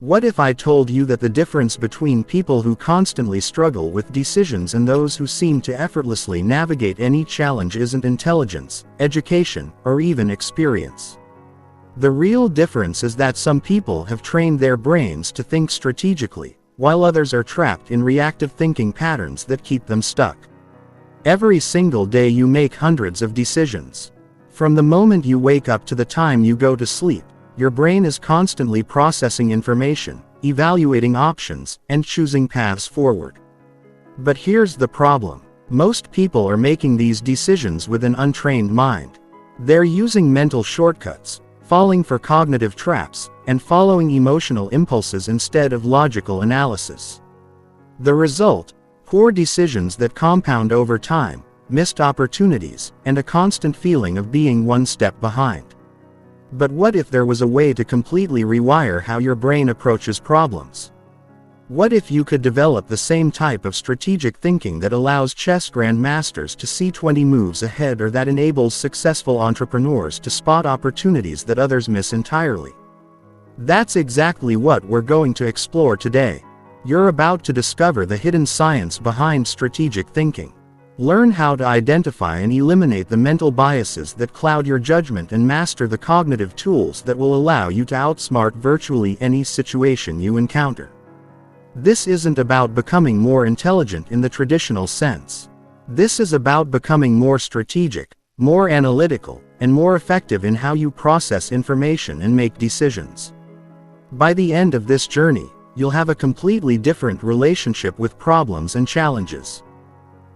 What if I told you that the difference between people who constantly struggle with decisions and those who seem to effortlessly navigate any challenge isn't intelligence, education, or even experience? The real difference is that some people have trained their brains to think strategically, while others are trapped in reactive thinking patterns that keep them stuck. Every single day you make hundreds of decisions. From the moment you wake up to the time you go to sleep, your brain is constantly processing information, evaluating options, and choosing paths forward. But here's the problem. Most people are making these decisions with an untrained mind. They're using mental shortcuts, falling for cognitive traps, and following emotional impulses instead of logical analysis. The result: poor decisions that compound over time, missed opportunities, and a constant feeling of being one step behind. But what if there was a way to completely rewire how your brain approaches problems? What if you could develop the same type of strategic thinking that allows chess grandmasters to see 20 moves ahead, or that enables successful entrepreneurs to spot opportunities that others miss entirely? That's exactly what we're going to explore today. You're about to discover the hidden science behind strategic thinking. Learn how to identify and eliminate the mental biases that cloud your judgment and master the cognitive tools that will allow you to outsmart virtually any situation you encounter. This isn't about becoming more intelligent in the traditional sense. This is about becoming more strategic, more analytical, and more effective in how you process information and make decisions. By the end of this journey, you'll have a completely different relationship with problems and challenges.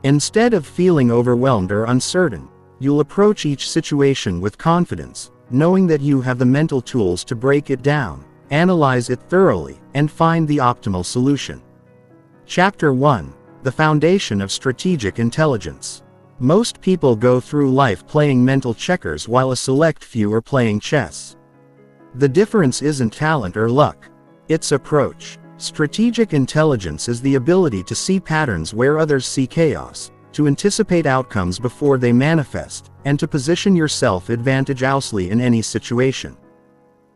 Instead of feeling overwhelmed or uncertain, you'll approach each situation with confidence, knowing that you have the mental tools to break it down, analyze it thoroughly, and find the optimal solution. Chapter 1: The Foundation of Strategic Intelligence. Most people go through life playing mental checkers while a select few are playing chess. The difference isn't talent or luck. It's approach. Strategic intelligence is the ability to see patterns where others see chaos, to anticipate outcomes before they manifest, and to position yourself advantageously in any situation.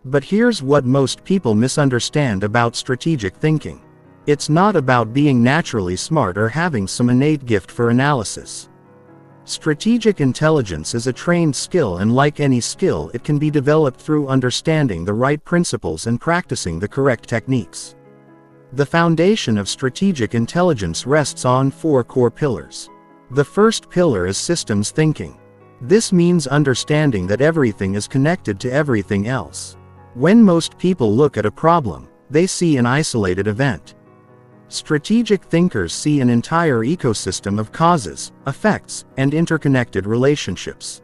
But here's what most people misunderstand about strategic thinking. It's not about being naturally smart or having some innate gift for analysis. Strategic intelligence is a trained skill, and like any skill, it can be developed through understanding the right principles and practicing the correct techniques. The foundation of strategic intelligence rests on 4 core pillars. The first pillar is systems thinking. This means understanding that everything is connected to everything else. When most people look at a problem, they see an isolated event. Strategic thinkers see an entire ecosystem of causes, effects, and interconnected relationships.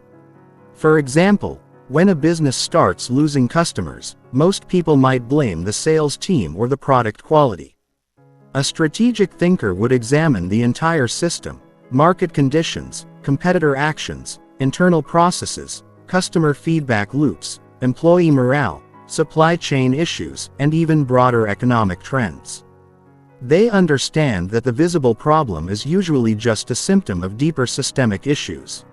For example, when a business starts losing customers, most people might blame the sales team or the product quality. A strategic thinker would examine the entire system: market conditions, competitor actions, internal processes, customer feedback loops, employee morale, supply chain issues, and even broader economic trends. They understand that the visible problem is usually just a symptom of deeper systemic issues.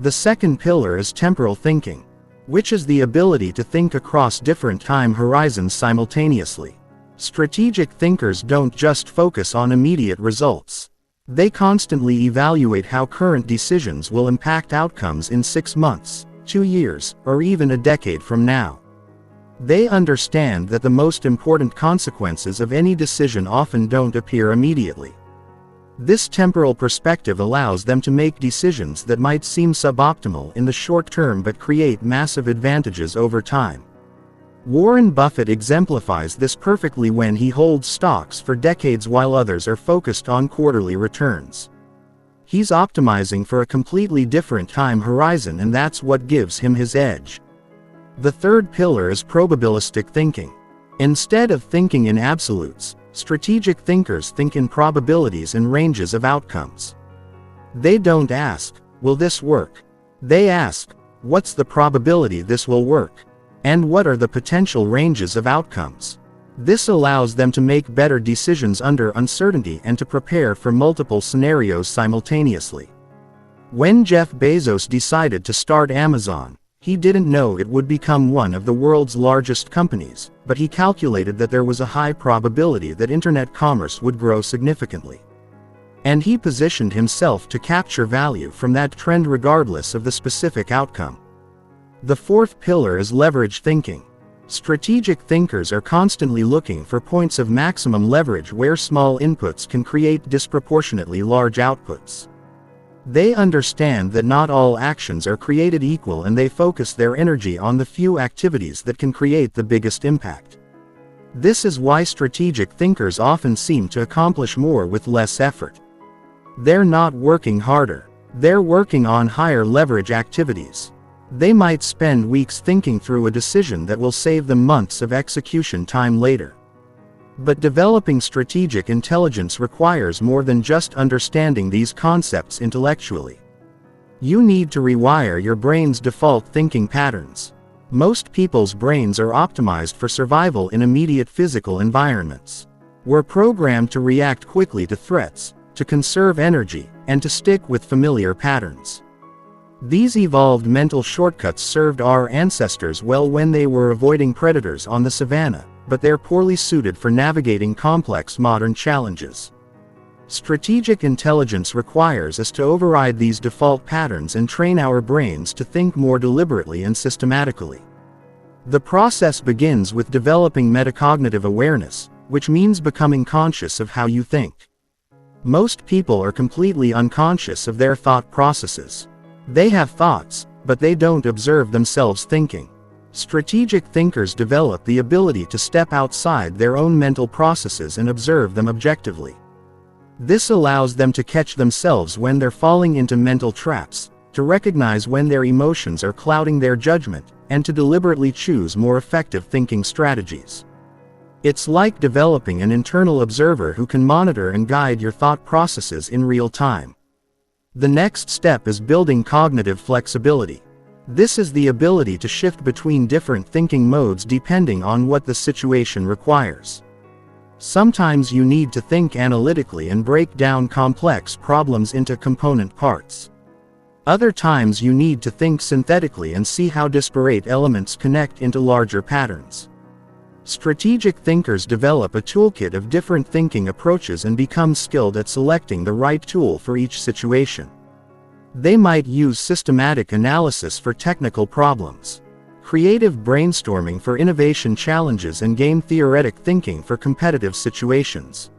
The second pillar is temporal thinking, which is the ability to think across different time horizons simultaneously. Strategic thinkers don't just focus on immediate results. They constantly evaluate how current decisions will impact outcomes in 6 months, 2 years, or even a decade from now. They understand that the most important consequences of any decision often don't appear immediately. This temporal perspective allows them to make decisions that might seem suboptimal in the short term but create massive advantages over time. Warren Buffett exemplifies this perfectly when he holds stocks for decades while others are focused on quarterly returns. He's optimizing for a completely different time horizon, and that's what gives him his edge. The third pillar is probabilistic thinking. Instead of thinking in absolutes, strategic thinkers think in probabilities and ranges of outcomes. They don't ask, "Will this work?" They ask, "What's the probability this will work? And what are the potential ranges of outcomes?" This allows them to make better decisions under uncertainty and to prepare for multiple scenarios simultaneously. When Jeff Bezos decided to start Amazon, He didn't know it would become one of the world's largest companies, but he calculated that there was a high probability that internet commerce would grow significantly. And he positioned himself to capture value from that trend regardless of the specific outcome. The fourth pillar is leverage thinking. Strategic thinkers are constantly looking for points of maximum leverage where small inputs can create disproportionately large outputs. They understand that not all actions are created equal, and they focus their energy on the few activities that can create the biggest impact. This is why strategic thinkers often seem to accomplish more with less effort. They're not working harder. They're working on higher leverage activities. They might spend weeks thinking through a decision that will save them months of execution time later. But developing strategic intelligence requires more than just understanding these concepts intellectually. You need to rewire your brain's default thinking patterns. Most people's brains are optimized for survival in immediate physical environments. We're programmed to react quickly to threats, to conserve energy, and to stick with familiar patterns. These evolved mental shortcuts served our ancestors well when they were avoiding predators on the savannah, but they're poorly suited for navigating complex modern challenges. Strategic intelligence requires us to override these default patterns and train our brains to think more deliberately and systematically. The process begins with developing metacognitive awareness, which means becoming conscious of how you think. Most people are completely unconscious of their thought processes. They have thoughts, but they don't observe themselves thinking. Strategic thinkers develop the ability to step outside their own mental processes and observe them objectively. This allows them to catch themselves when they're falling into mental traps, to recognize when their emotions are clouding their judgment, and to deliberately choose more effective thinking strategies. It's like developing an internal observer who can monitor and guide your thought processes in real time. The next step is building cognitive flexibility. This is the ability to shift between different thinking modes depending on what the situation requires. Sometimes you need to think analytically and break down complex problems into component parts. Other times you need to think synthetically and see how disparate elements connect into larger patterns. Strategic thinkers develop a toolkit of different thinking approaches and become skilled at selecting the right tool for each situation. They might use systematic analysis for technical problems, creative brainstorming for innovation challenges, and game-theoretic thinking for competitive situations.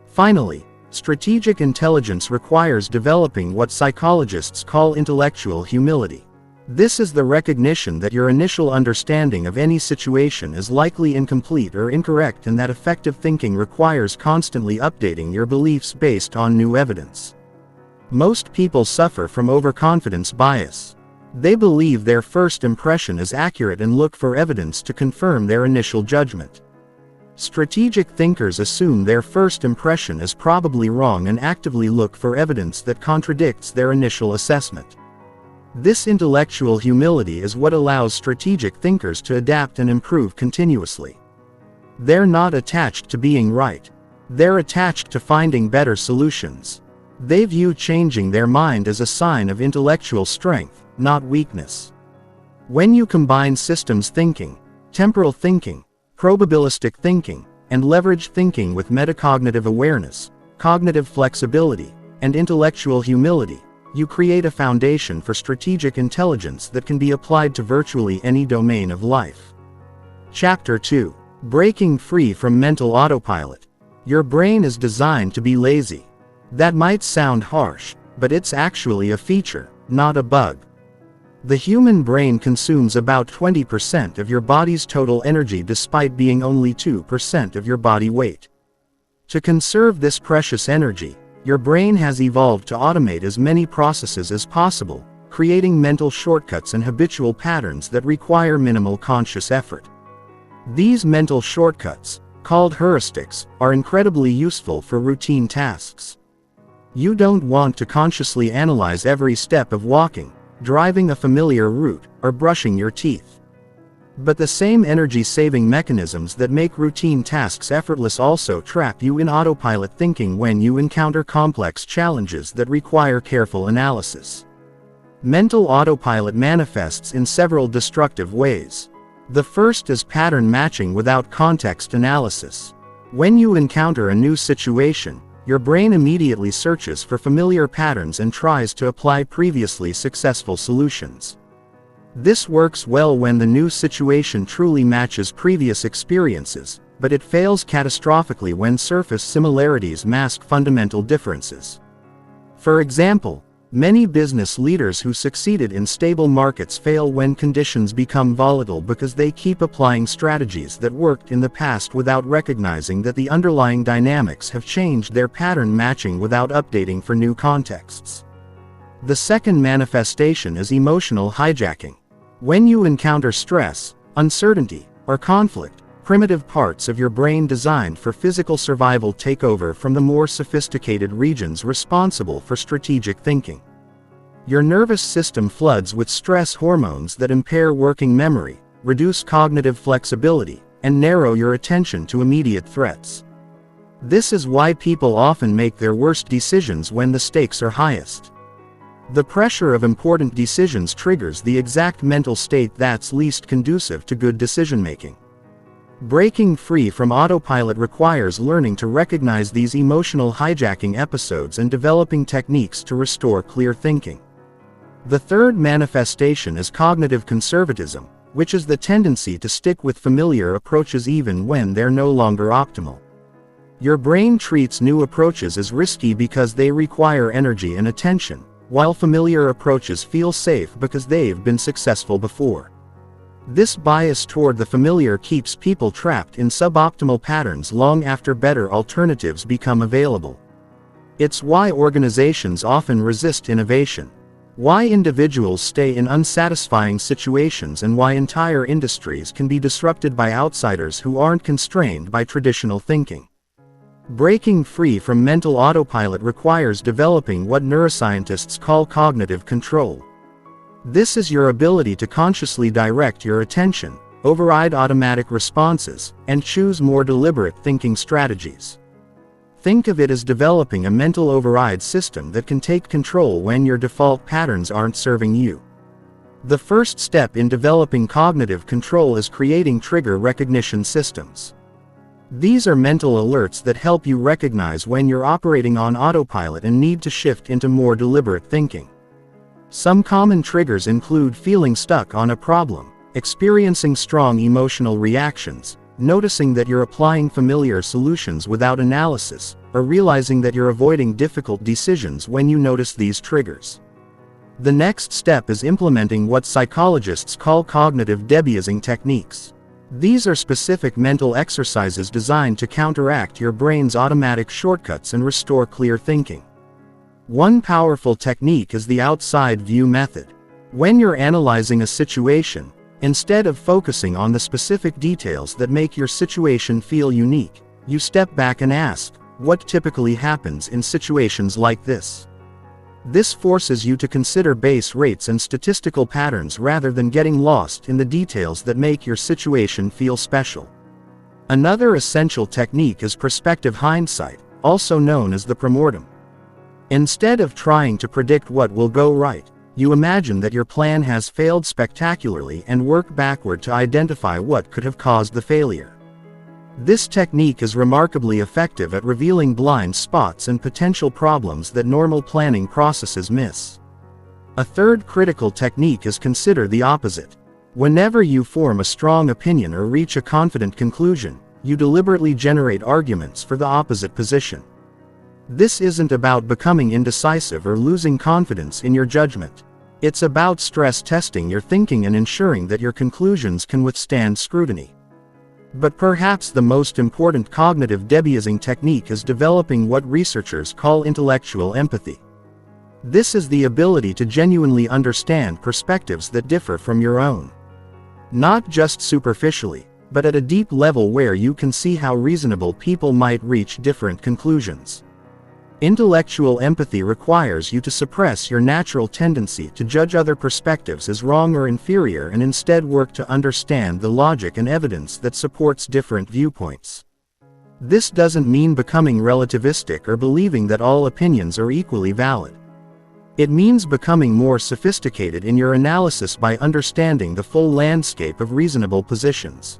Finally, strategic intelligence requires developing what psychologists call intellectual humility. This is the recognition that your initial understanding of any situation is likely incomplete or incorrect, and that effective thinking requires constantly updating your beliefs based on new evidence. Most people suffer from overconfidence bias. They believe their first impression is accurate and look for evidence to confirm their initial judgment. Strategic thinkers assume their first impression is probably wrong and actively look for evidence that contradicts their initial assessment. This intellectual humility is what allows strategic thinkers to adapt and improve continuously. They're not attached to being right. They're attached to finding better solutions. They view changing their mind as a sign of intellectual strength, not weakness. When you combine systems thinking, temporal thinking, probabilistic thinking, and leverage thinking with metacognitive awareness, cognitive flexibility, and intellectual humility, you create a foundation for strategic intelligence that can be applied to virtually any domain of life. Chapter 2. Breaking free from mental autopilot. Your brain is designed to be lazy. That might sound harsh, but it's actually a feature, not a bug. The human brain consumes about 20% of your body's total energy despite being only 2% of your body weight. To conserve this precious energy, your brain has evolved to automate as many processes as possible, creating mental shortcuts and habitual patterns that require minimal conscious effort. These mental shortcuts, called heuristics, are incredibly useful for routine tasks. You don't want to consciously analyze every step of walking, driving a familiar route, or brushing your teeth. But the same energy-saving mechanisms that make routine tasks effortless also trap you in autopilot thinking when you encounter complex challenges that require careful analysis. Mental autopilot manifests in several destructive ways. The first is pattern matching without context analysis. When you encounter a new situation, your brain immediately searches for familiar patterns and tries to apply previously successful solutions. This works well when the new situation truly matches previous experiences, but it fails catastrophically when surface similarities mask fundamental differences. For example, many business leaders who succeeded in stable markets fail when conditions become volatile because they keep applying strategies that worked in the past without recognizing that the underlying dynamics have changed. Their pattern matching without updating for new contexts. The second manifestation is emotional hijacking. When you encounter stress, uncertainty, or conflict, primitive parts of your brain designed for physical survival take over from the more sophisticated regions responsible for strategic thinking. Your nervous system floods with stress hormones that impair working memory, reduce cognitive flexibility, and narrow your attention to immediate threats. This is why people often make their worst decisions when the stakes are highest. The pressure of important decisions triggers the exact mental state that's least conducive to good decision-making. Breaking free from autopilot requires learning to recognize these emotional hijacking episodes and developing techniques to restore clear thinking. The third manifestation is cognitive conservatism, which is the tendency to stick with familiar approaches even when they're no longer optimal. Your brain treats new approaches as risky because they require energy and attention, while familiar approaches feel safe because they've been successful before. This bias toward the familiar keeps people trapped in suboptimal patterns long after better alternatives become available. It's why organizations often resist innovation, why individuals stay in unsatisfying situations, and why entire industries can be disrupted by outsiders who aren't constrained by traditional thinking. Breaking free from mental autopilot requires developing what neuroscientists call cognitive control. This is your ability to consciously direct your attention, override automatic responses, and choose more deliberate thinking strategies. Think of it as developing a mental override system that can take control when your default patterns aren't serving you. The first step in developing cognitive control is creating trigger recognition systems. These are mental alerts that help you recognize when you're operating on autopilot and need to shift into more deliberate thinking. Some common triggers include feeling stuck on a problem, experiencing strong emotional reactions, noticing that you're applying familiar solutions without analysis, or realizing that you're avoiding difficult decisions when you notice these triggers. The next step is implementing what psychologists call cognitive debiasing techniques. These are specific mental exercises designed to counteract your brain's automatic shortcuts and restore clear thinking. One powerful technique is the outside view method. When you're analyzing a situation, instead of focusing on the specific details that make your situation feel unique, you step back and ask, what typically happens in situations like this? This forces you to consider base rates and statistical patterns rather than getting lost in the details that make your situation feel special. Another essential technique is prospective hindsight, also known as the primordium. Instead of trying to predict what will go right, you imagine that your plan has failed spectacularly and work backward to identify what could have caused the failure. This technique is remarkably effective at revealing blind spots and potential problems that normal planning processes miss. A third critical technique is consider the opposite. Whenever you form a strong opinion or reach a confident conclusion, you deliberately generate arguments for the opposite position. This isn't about becoming indecisive or losing confidence in your judgment. It's about stress testing your thinking and ensuring that your conclusions can withstand scrutiny. But perhaps the most important cognitive debiasing technique is developing what researchers call intellectual empathy. This is the ability to genuinely understand perspectives that differ from your own. Not just superficially, but at a deep level where you can see how reasonable people might reach different conclusions. Intellectual empathy requires you to suppress your natural tendency to judge other perspectives as wrong or inferior and instead work to understand the logic and evidence that supports different viewpoints. This doesn't mean becoming relativistic or believing that all opinions are equally valid. It means becoming more sophisticated in your analysis by understanding the full landscape of reasonable positions.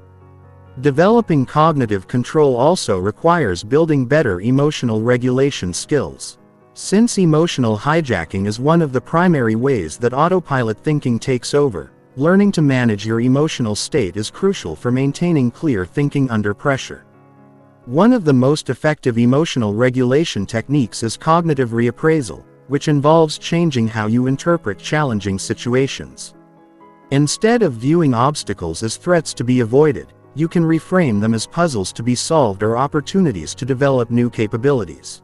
Developing cognitive control also requires building better emotional regulation skills. Since emotional hijacking is one of the primary ways that autopilot thinking takes over, learning to manage your emotional state is crucial for maintaining clear thinking under pressure. One of the most effective emotional regulation techniques is cognitive reappraisal, which involves changing how you interpret challenging situations. Instead of viewing obstacles as threats to be avoided, you can reframe them as puzzles to be solved or opportunities to develop new capabilities.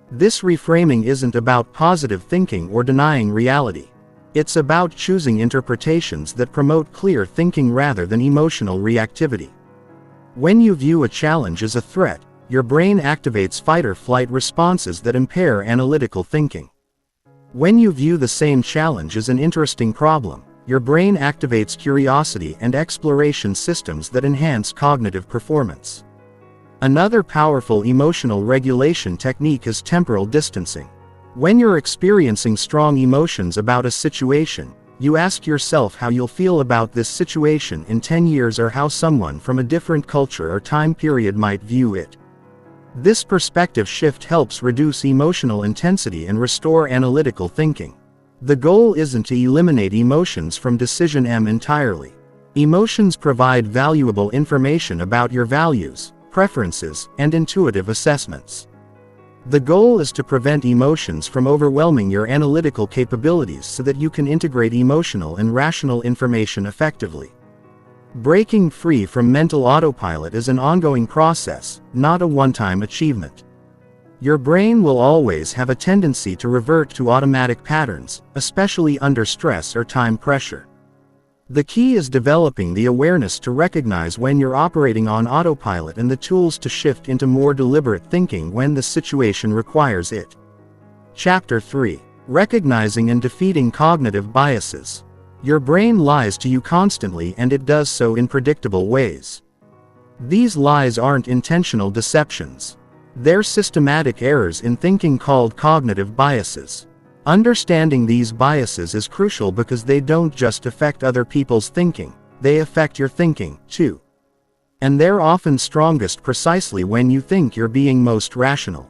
This reframing isn't about positive thinking or denying reality. It's about choosing interpretations that promote clear thinking rather than emotional reactivity. When you view a challenge as a threat, your brain activates fight-or-flight responses that impair analytical thinking. When you view the same challenge as an interesting problem, your brain activates curiosity and exploration systems that enhance cognitive performance. Another powerful emotional regulation technique is temporal distancing. When you're experiencing strong emotions about a situation, you ask yourself how you'll feel about this situation in 10 years or how someone from a different culture or time period might view it. This perspective shift helps reduce emotional intensity and restore analytical thinking. The goal isn't to eliminate emotions from decision entirely. Emotions provide valuable information about your values, preferences, and intuitive assessments. The goal is to prevent emotions from overwhelming your analytical capabilities so that you can integrate emotional and rational information effectively. Breaking free from mental autopilot is an ongoing process, not a one-time achievement. Your brain will always have a tendency to revert to automatic patterns, especially under stress or time pressure. The key is developing the awareness to recognize when you're operating on autopilot and the tools to shift into more deliberate thinking when the situation requires it. Chapter 3. Recognizing and defeating cognitive biases. Your brain lies to you constantly, and it does so in predictable ways. These lies aren't intentional deceptions. They're systematic errors in thinking called cognitive biases. Understanding these biases is crucial because they don't just affect other people's thinking, they affect your thinking, too. And they're often strongest precisely when you think you're being most rational.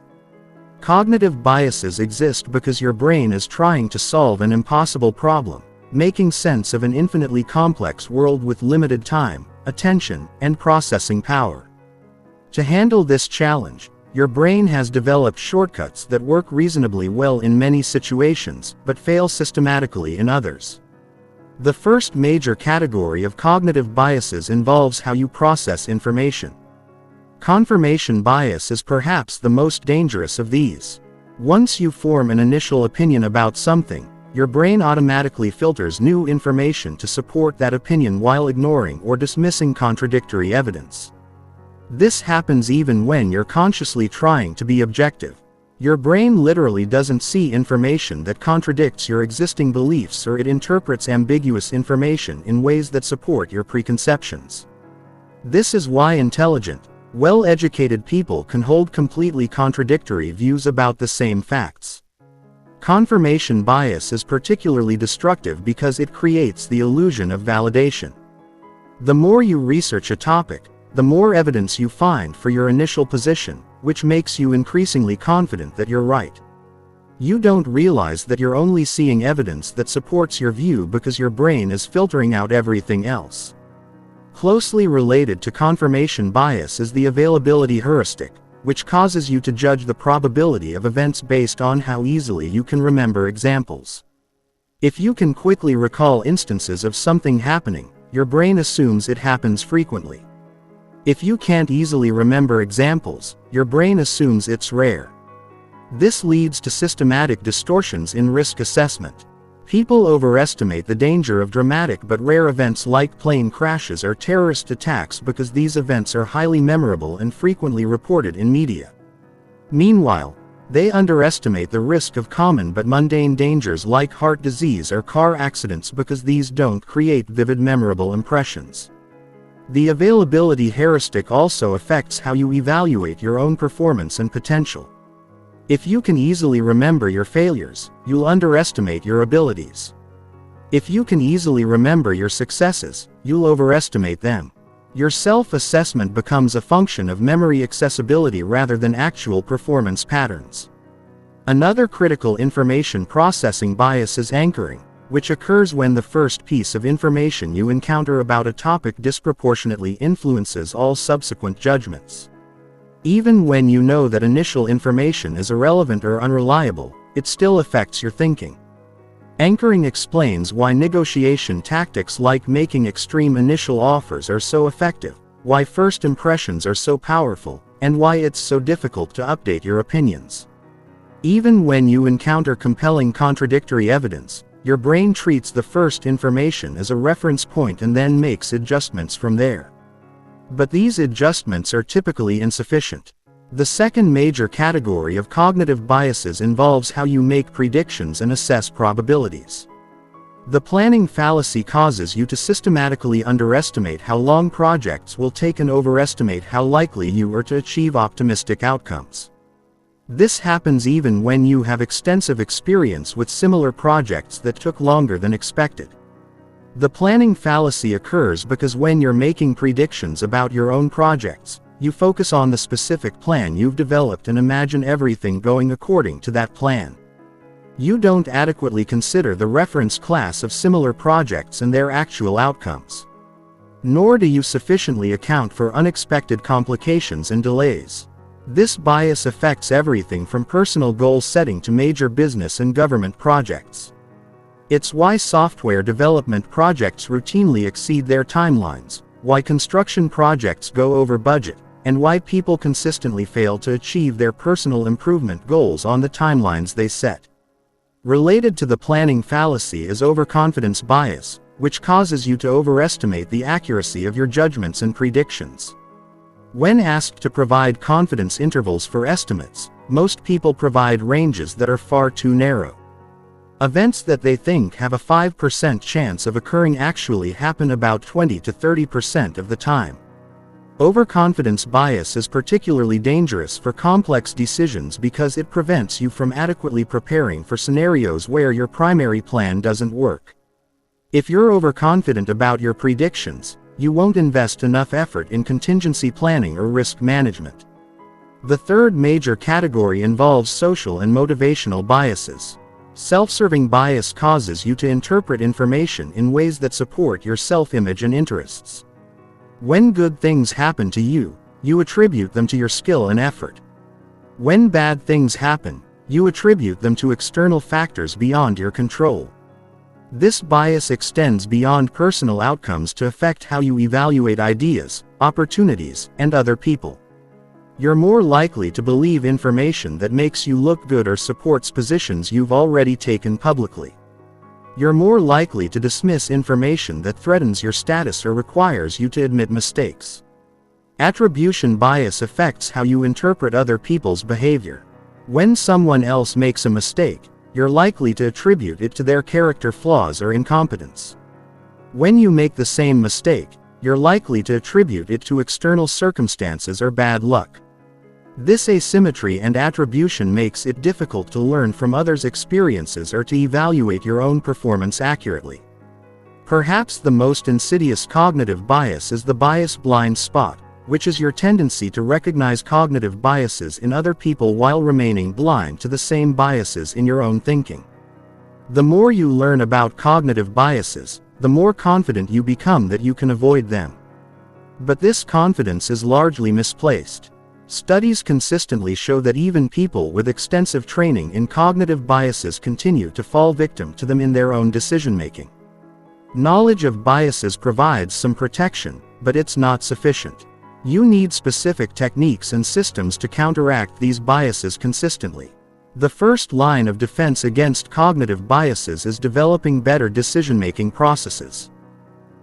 Cognitive biases exist because your brain is trying to solve an impossible problem, making sense of an infinitely complex world with limited time, attention, and processing power. To handle this challenge, your brain has developed shortcuts that work reasonably well in many situations, but fail systematically in others. The first major category of cognitive biases involves how you process information. Confirmation bias is perhaps the most dangerous of these. Once you form an initial opinion about something, your brain automatically filters new information to support that opinion while ignoring or dismissing contradictory evidence. This happens even when you're consciously trying to be objective. Your brain literally doesn't see information that contradicts your existing beliefs, or it interprets ambiguous information in ways that support your preconceptions. This is why intelligent, well-educated people can hold completely contradictory views about the same facts. Confirmation bias is particularly destructive because it creates the illusion of validation. The more you research a topic, the more evidence you find for your initial position, which makes you increasingly confident that you're right. You don't realize that you're only seeing evidence that supports your view because your brain is filtering out everything else. Closely related to confirmation bias is the availability heuristic, which causes you to judge the probability of events based on how easily you can remember examples. If you can quickly recall instances of something happening, your brain assumes it happens frequently. If you can't easily remember examples, your brain assumes it's rare. This leads to systematic distortions in risk assessment. People overestimate the danger of dramatic but rare events like plane crashes or terrorist attacks because these events are highly memorable and frequently reported in media. Meanwhile, they underestimate the risk of common but mundane dangers like heart disease or car accidents because these don't create vivid memorable impressions. The availability heuristic also affects how you evaluate your own performance and potential. If you can easily remember your failures, you'll underestimate your abilities. If you can easily remember your successes, you'll overestimate them. Your self-assessment becomes a function of memory accessibility rather than actual performance patterns. Another critical information processing bias is anchoring, which occurs when the first piece of information you encounter about a topic disproportionately influences all subsequent judgments. Even when you know that initial information is irrelevant or unreliable, it still affects your thinking. Anchoring explains why negotiation tactics like making extreme initial offers are so effective, why first impressions are so powerful, and why it's so difficult to update your opinions. Even when you encounter compelling contradictory evidence, your brain treats the first information as a reference point and then makes adjustments from there. But these adjustments are typically insufficient. The second major category of cognitive biases involves how you make predictions and assess probabilities. The planning fallacy causes you to systematically underestimate how long projects will take and overestimate how likely you are to achieve optimistic outcomes. This happens even when you have extensive experience with similar projects that took longer than expected. The planning fallacy occurs because when you're making predictions about your own projects, you focus on the specific plan you've developed and imagine everything going according to that plan. You don't adequately consider the reference class of similar projects and their actual outcomes. Nor do you sufficiently account for unexpected complications and delays. This bias affects everything from personal goal setting to major business and government projects. It's why software development projects routinely exceed their timelines, why construction projects go over budget, and why people consistently fail to achieve their personal improvement goals on the timelines they set. Related to the planning fallacy is overconfidence bias, which causes you to overestimate the accuracy of your judgments and predictions. When asked to provide confidence intervals for estimates, most people provide ranges that are far too narrow. Events that they think have a 5% chance of occurring actually happen about 20 to 30% of the time. Overconfidence bias is particularly dangerous for complex decisions because it prevents you from adequately preparing for scenarios where your primary plan doesn't work. If you're overconfident about your predictions, you won't invest enough effort in contingency planning or risk management. The third major category involves social and motivational biases. Self-serving bias causes you to interpret information in ways that support your self-image and interests. When good things happen to you, you attribute them to your skill and effort. When bad things happen, you attribute them to external factors beyond your control. This bias extends beyond personal outcomes to affect how you evaluate ideas, opportunities, and other people. You're more likely to believe information that makes you look good or supports positions you've already taken publicly. You're more likely to dismiss information that threatens your status or requires you to admit mistakes. Attribution bias affects how you interpret other people's behavior. When someone else makes a mistake, you're likely to attribute it to their character flaws or incompetence. When you make the same mistake, you're likely to attribute it to external circumstances or bad luck. This asymmetry and attribution makes it difficult to learn from others' experiences or to evaluate your own performance accurately. Perhaps the most insidious cognitive bias is the bias blind spot, which is your tendency to recognize cognitive biases in other people while remaining blind to the same biases in your own thinking. The more you learn about cognitive biases, the more confident you become that you can avoid them. But this confidence is largely misplaced. Studies consistently show that even people with extensive training in cognitive biases continue to fall victim to them in their own decision-making. Knowledge of biases provides some protection, but it's not sufficient. You need specific techniques and systems to counteract these biases consistently. The first line of defense against cognitive biases is developing better decision-making processes.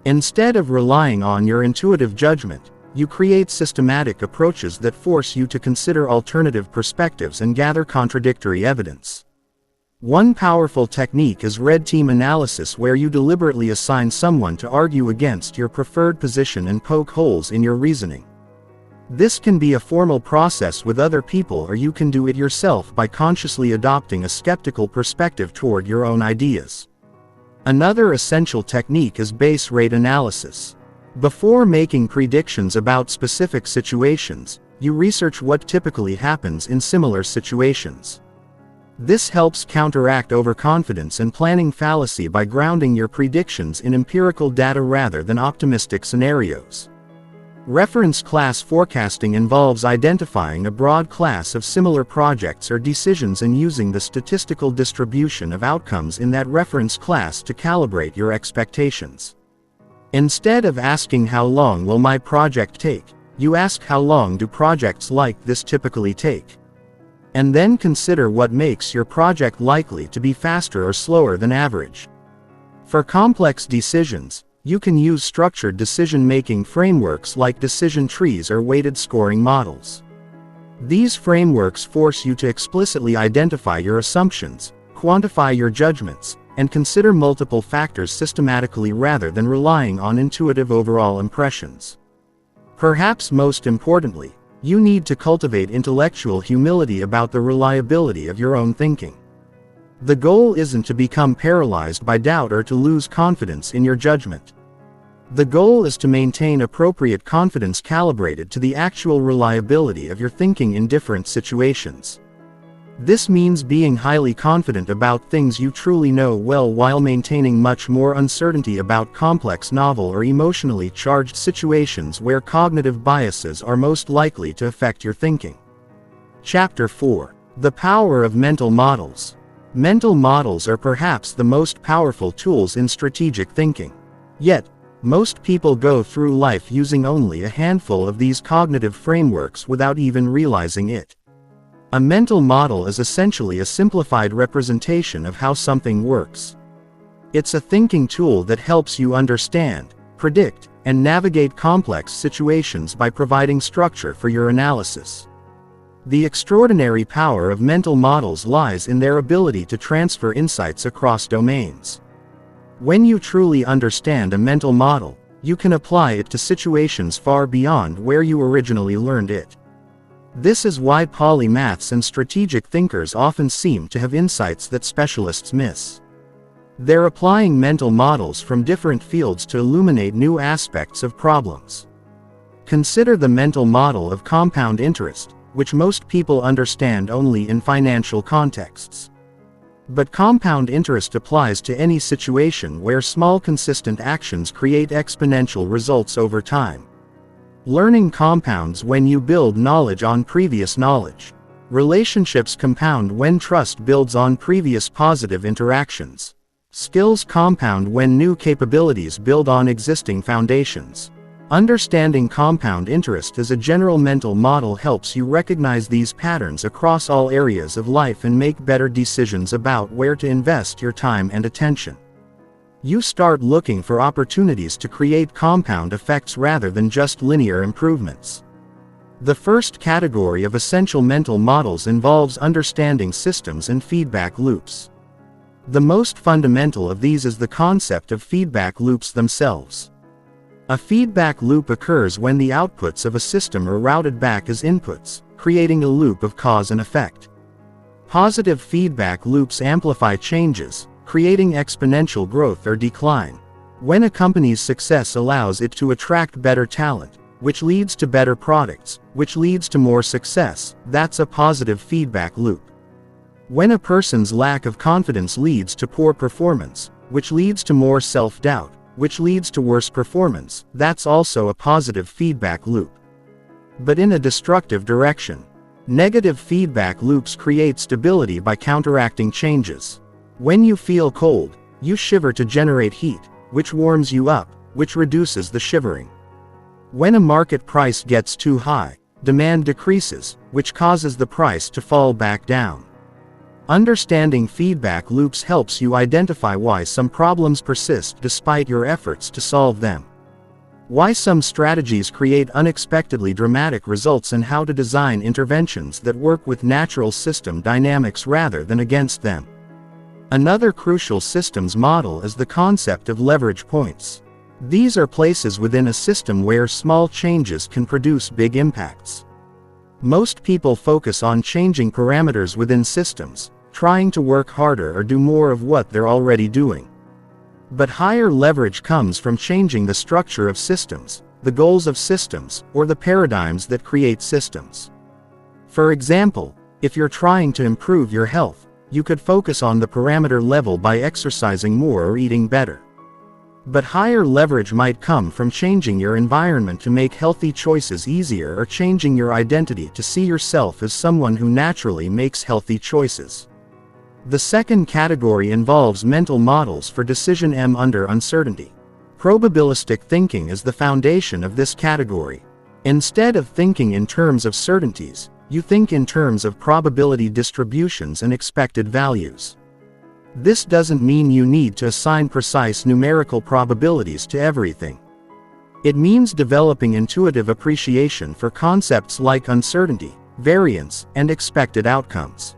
Instead of relying on your intuitive judgment, you create systematic approaches that force you to consider alternative perspectives and gather contradictory evidence. One powerful technique is red team analysis, where you deliberately assign someone to argue against your preferred position and poke holes in your reasoning. This can be a formal process with other people, or you can do it yourself by consciously adopting a skeptical perspective toward your own ideas. Another essential technique is base rate analysis. Before making predictions about specific situations, you research what typically happens in similar situations. This helps counteract overconfidence and planning fallacy by grounding your predictions in empirical data rather than optimistic scenarios. Reference class forecasting involves identifying a broad class of similar projects or decisions and using the statistical distribution of outcomes in that reference class to calibrate your expectations. Instead of asking how long will my project take, you ask how long do projects like this typically take? And then consider what makes your project likely to be faster or slower than average. For complex decisions, you can use structured decision-making frameworks like decision trees or weighted scoring models. These frameworks force you to explicitly identify your assumptions, quantify your judgments, and consider multiple factors systematically rather than relying on intuitive overall impressions. Perhaps most importantly, you need to cultivate intellectual humility about the reliability of your own thinking. The goal isn't to become paralyzed by doubt or to lose confidence in your judgment. The goal is to maintain appropriate confidence calibrated to the actual reliability of your thinking in different situations. This means being highly confident about things you truly know well while maintaining much more uncertainty about complex, novel, or emotionally charged situations where cognitive biases are most likely to affect your thinking. Chapter 4. The Power of Mental Models. Mental models are perhaps the most powerful tools in strategic thinking. Yet, most people go through life using only a handful of these cognitive frameworks without even realizing it. A mental model is essentially a simplified representation of how something works. It's a thinking tool that helps you understand, predict, and navigate complex situations by providing structure for your analysis. The extraordinary power of mental models lies in their ability to transfer insights across domains. When you truly understand a mental model, you can apply it to situations far beyond where you originally learned it. This is why polymaths and strategic thinkers often seem to have insights that specialists miss. They're applying mental models from different fields to illuminate new aspects of problems. Consider the mental model of compound interest, which most people understand only in financial contexts. But compound interest applies to any situation where small consistent actions create exponential results over time. Learning compounds when you build knowledge on previous knowledge. Relationships compound when trust builds on previous positive interactions. Skills compound when new capabilities build on existing foundations. Understanding compound interest as a general mental model helps you recognize these patterns across all areas of life and make better decisions about where to invest your time and attention. You start looking for opportunities to create compound effects rather than just linear improvements. The first category of essential mental models involves understanding systems and feedback loops. The most fundamental of these is the concept of feedback loops themselves. A feedback loop occurs when the outputs of a system are routed back as inputs, creating a loop of cause and effect. Positive feedback loops amplify changes, creating exponential growth or decline. When a company's success allows it to attract better talent, which leads to better products, which leads to more success, that's a positive feedback loop. When a person's lack of confidence leads to poor performance, which leads to more self-doubt, which leads to worse performance, that's also a positive feedback loop. But in a destructive direction. Negative feedback loops create stability by counteracting changes. When you feel cold, you shiver to generate heat, which warms you up, which reduces the shivering. When a market price gets too high, demand decreases, which causes the price to fall back down. Understanding feedback loops helps you identify why some problems persist despite your efforts to solve them. Why some strategies create unexpectedly dramatic results and how to design interventions that work with natural system dynamics rather than against them. Another crucial systems model is the concept of leverage points. These are places within a system where small changes can produce big impacts. Most people focus on changing parameters within systems, trying to work harder or do more of what they're already doing. But higher leverage comes from changing the structure of systems, the goals of systems, or the paradigms that create systems. For example, if you're trying to improve your health, you could focus on the parameter level by exercising more or eating better. But higher leverage might come from changing your environment to make healthy choices easier, or changing your identity to see yourself as someone who naturally makes healthy choices. The second category involves mental models for decision under uncertainty. Probabilistic thinking is the foundation of this category. Instead of thinking in terms of certainties, you think in terms of probability distributions and expected values. This doesn't mean you need to assign precise numerical probabilities to everything. It means developing intuitive appreciation for concepts like uncertainty, variance, and expected outcomes.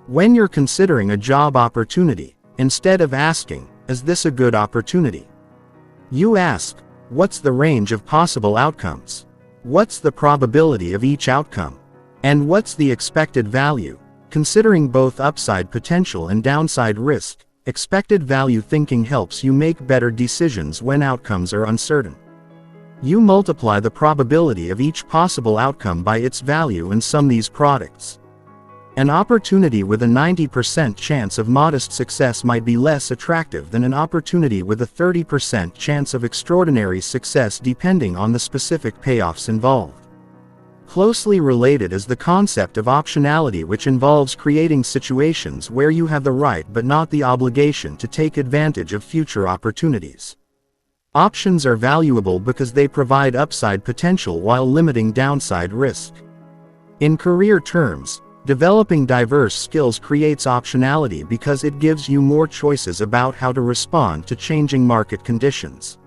When you're considering a job opportunity, instead of asking, "Is this a good opportunity?" you ask, "What's the range of possible outcomes? What's the probability of each outcome? And what's the expected value?" Considering both upside potential and downside risk, expected value thinking helps you make better decisions when outcomes are uncertain. You multiply the probability of each possible outcome by its value and sum these products. An opportunity with a 90% chance of modest success might be less attractive than an opportunity with a 30% chance of extraordinary success, depending on the specific payoffs involved. Closely related is the concept of optionality, which involves creating situations where you have the right but not the obligation to take advantage of future opportunities. Options are valuable because they provide upside potential while limiting downside risk. In career terms, developing diverse skills creates optionality because it gives you more choices about how to respond to changing market conditions.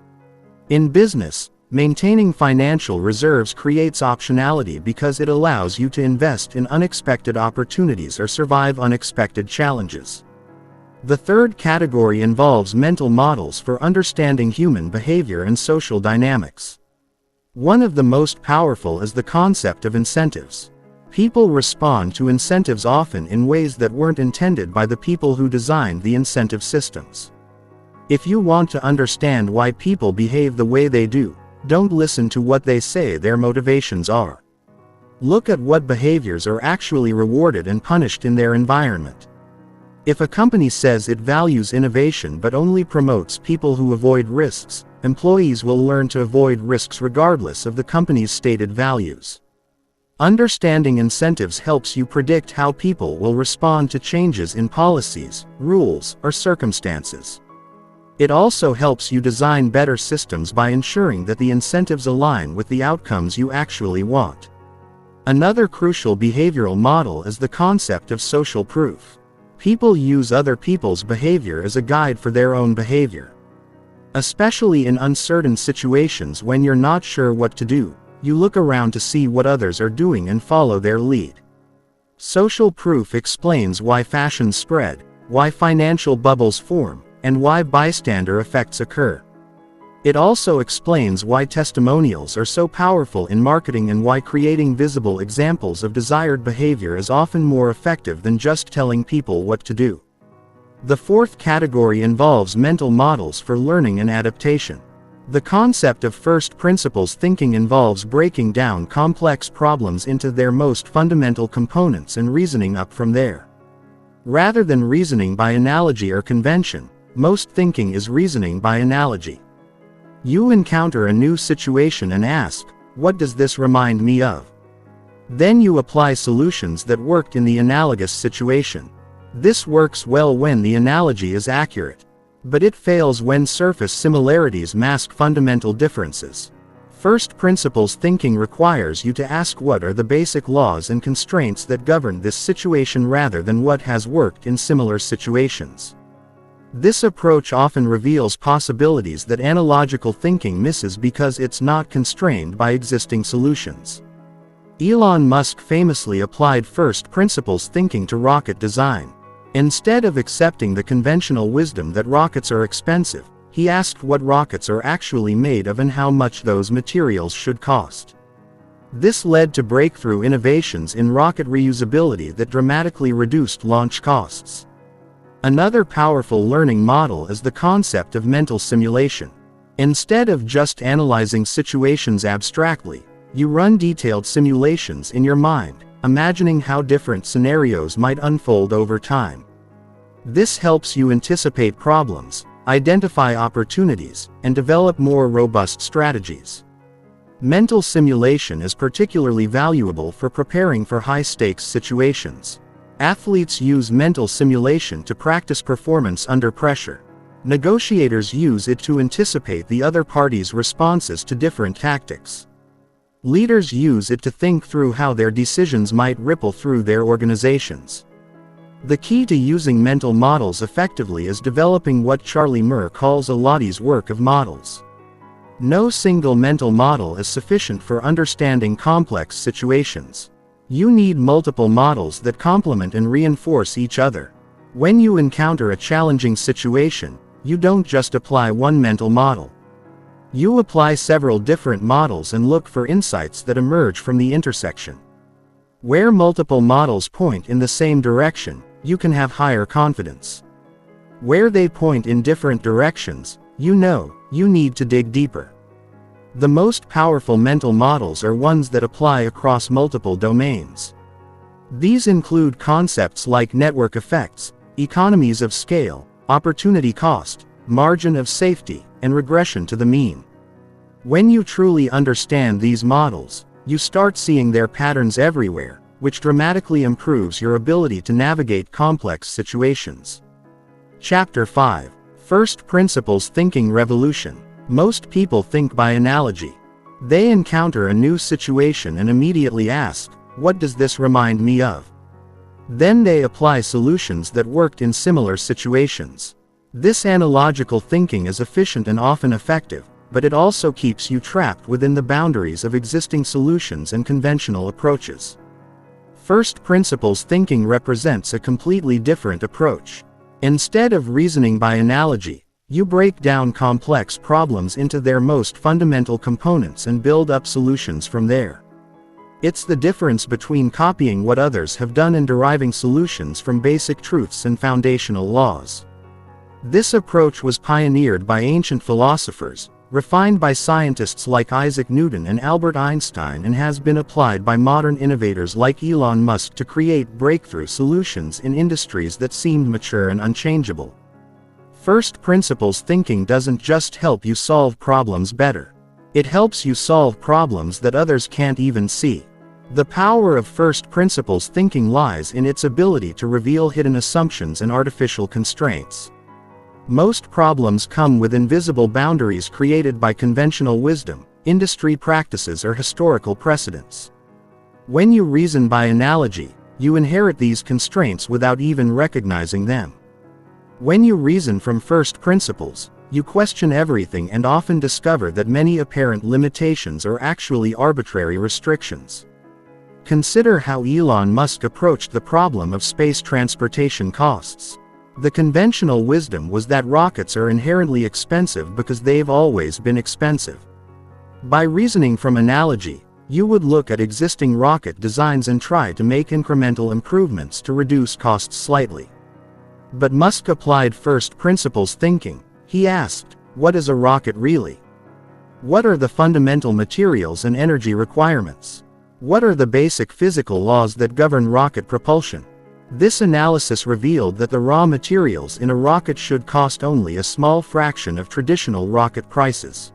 In business, maintaining financial reserves creates optionality because it allows you to invest in unexpected opportunities or survive unexpected challenges. The third category involves mental models for understanding human behavior and social dynamics. One of the most powerful is the concept of incentives. People respond to incentives often in ways that weren't intended by the people who designed the incentive systems. If you want to understand why people behave the way they do, don't listen to what they say their motivations are. Look at what behaviors are actually rewarded and punished in their environment. If a company says it values innovation but only promotes people who avoid risks, employees will learn to avoid risks regardless of the company's stated values. Understanding incentives helps you predict how people will respond to changes in policies, rules, or circumstances. It also helps you design better systems by ensuring that the incentives align with the outcomes you actually want. Another crucial behavioral model is the concept of social proof. People use other people's behavior as a guide for their own behavior. Especially in uncertain situations when you're not sure what to do, you look around to see what others are doing and follow their lead. Social proof explains why fashions spread, why financial bubbles form, and why bystander effects occur. It also explains why testimonials are so powerful in marketing and why creating visible examples of desired behavior is often more effective than just telling people what to do. The fourth category involves mental models for learning and adaptation. The concept of first principles thinking involves breaking down complex problems into their most fundamental components and reasoning up from there. Rather than reasoning by analogy or convention, most thinking is reasoning by analogy. You encounter a new situation and ask, "What does this remind me of?" Then you apply solutions that worked in the analogous situation. This works well when the analogy is accurate, but it fails when surface similarities mask fundamental differences. First principles thinking requires you to ask what are the basic laws and constraints that govern this situation rather than what has worked in similar situations. This approach often reveals possibilities that analogical thinking misses because it's not constrained by existing solutions. Elon Musk famously applied first principles thinking to rocket design. Instead of accepting the conventional wisdom that rockets are expensive, he asked what rockets are actually made of and how much those materials should cost. This led to breakthrough innovations in rocket reusability that dramatically reduced launch costs. Another powerful learning model is the concept of mental simulation. Instead of just analyzing situations abstractly, you run detailed simulations in your mind, imagining how different scenarios might unfold over time. This helps you anticipate problems, identify opportunities, and develop more robust strategies. Mental simulation is particularly valuable for preparing for high-stakes situations. Athletes use mental simulation to practice performance under pressure. Negotiators use it to anticipate the other party's responses to different tactics. Leaders use it to think through how their decisions might ripple through their organizations. The key to using mental models effectively is developing what Charlie Muir calls a Lottie's work of models. No single mental model is sufficient for understanding complex situations. You need multiple models that complement and reinforce each other. When you encounter a challenging situation, you don't just apply one mental model. You apply several different models and look for insights that emerge from the intersection. Where multiple models point in the same direction, you can have higher confidence. Where they point in different directions, you need to dig deeper. The most powerful mental models are ones that apply across multiple domains. These include concepts like network effects, economies of scale, opportunity cost, margin of safety, and regression to the mean. When you truly understand these models, you start seeing their patterns everywhere, which dramatically improves your ability to navigate complex situations. Chapter 5. First Principles Thinking Revolution. Most people think by analogy. They encounter a new situation and immediately ask, "What does this remind me of?" Then they apply solutions that worked in similar situations. This analogical thinking is efficient and often effective, but it also keeps you trapped within the boundaries of existing solutions and conventional approaches. First principles thinking represents a completely different approach. Instead of reasoning by analogy, you break down complex problems into their most fundamental components and build up solutions from there. It's the difference between copying what others have done and deriving solutions from basic truths and foundational laws. This approach was pioneered by ancient philosophers, refined by scientists like Isaac Newton and Albert Einstein, and has been applied by modern innovators like Elon Musk to create breakthrough solutions in industries that seemed mature and unchangeable. First principles thinking doesn't just help you solve problems better. It helps you solve problems that others can't even see. The power of first principles thinking lies in its ability to reveal hidden assumptions and artificial constraints. Most problems come with invisible boundaries created by conventional wisdom, industry practices, or historical precedents. When you reason by analogy, you inherit these constraints without even recognizing them. When you reason from first principles, you question everything and often discover that many apparent limitations are actually arbitrary restrictions. Consider how Elon Musk approached the problem of space transportation costs. The conventional wisdom was that rockets are inherently expensive because they've always been expensive. By reasoning from analogy, you would look at existing rocket designs and try to make incremental improvements to reduce costs slightly. But Musk applied first principles thinking. He asked, "What is a rocket really? What are the fundamental materials and energy requirements? What are the basic physical laws that govern rocket propulsion?" This analysis revealed that the raw materials in a rocket should cost only a small fraction of traditional rocket prices.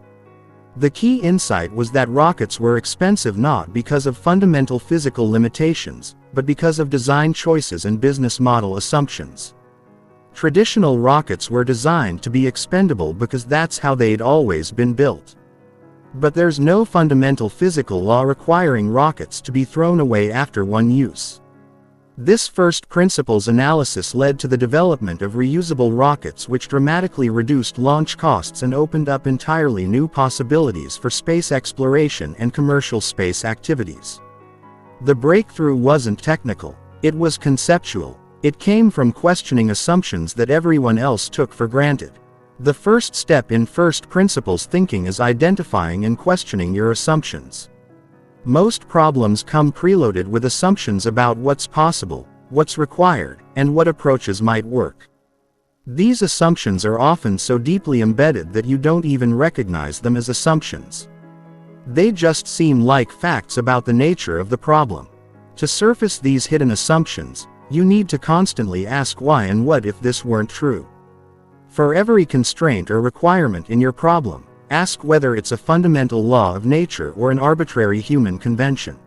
The key insight was that rockets were expensive not because of fundamental physical limitations, but because of design choices and business model assumptions. Traditional rockets were designed to be expendable because that's how they'd always been built. But there's no fundamental physical law requiring rockets to be thrown away after one use. This first principles analysis led to the development of reusable rockets, which dramatically reduced launch costs and opened up entirely new possibilities for space exploration and commercial space activities. The breakthrough wasn't technical, it was conceptual. It came from questioning assumptions that everyone else took for granted. The first step in first principles thinking is identifying and questioning your assumptions. Most problems come preloaded with assumptions about what's possible, what's required, and what approaches might work. These assumptions are often so deeply embedded that you don't even recognize them as assumptions. They just seem like facts about the nature of the problem. To surface these hidden assumptions, you need to constantly ask why and what if this weren't true. For every constraint or requirement in your problem, ask whether it's a fundamental law of nature or an arbitrary human convention.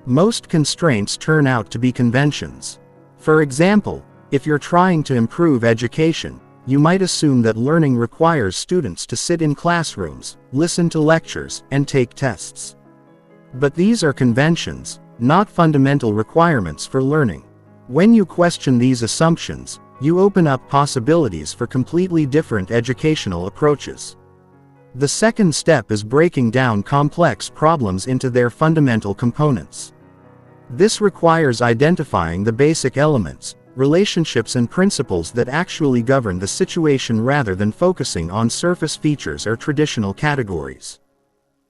Most constraints turn out to be conventions. For example, if you're trying to improve education, you might assume that learning requires students to sit in classrooms, listen to lectures, and take tests. But these are conventions, not fundamental requirements for learning. When you question these assumptions, you open up possibilities for completely different educational approaches. The second step is breaking down complex problems into their fundamental components. This requires identifying the basic elements, relationships and principles that actually govern the situation rather than focusing on surface features or traditional categories.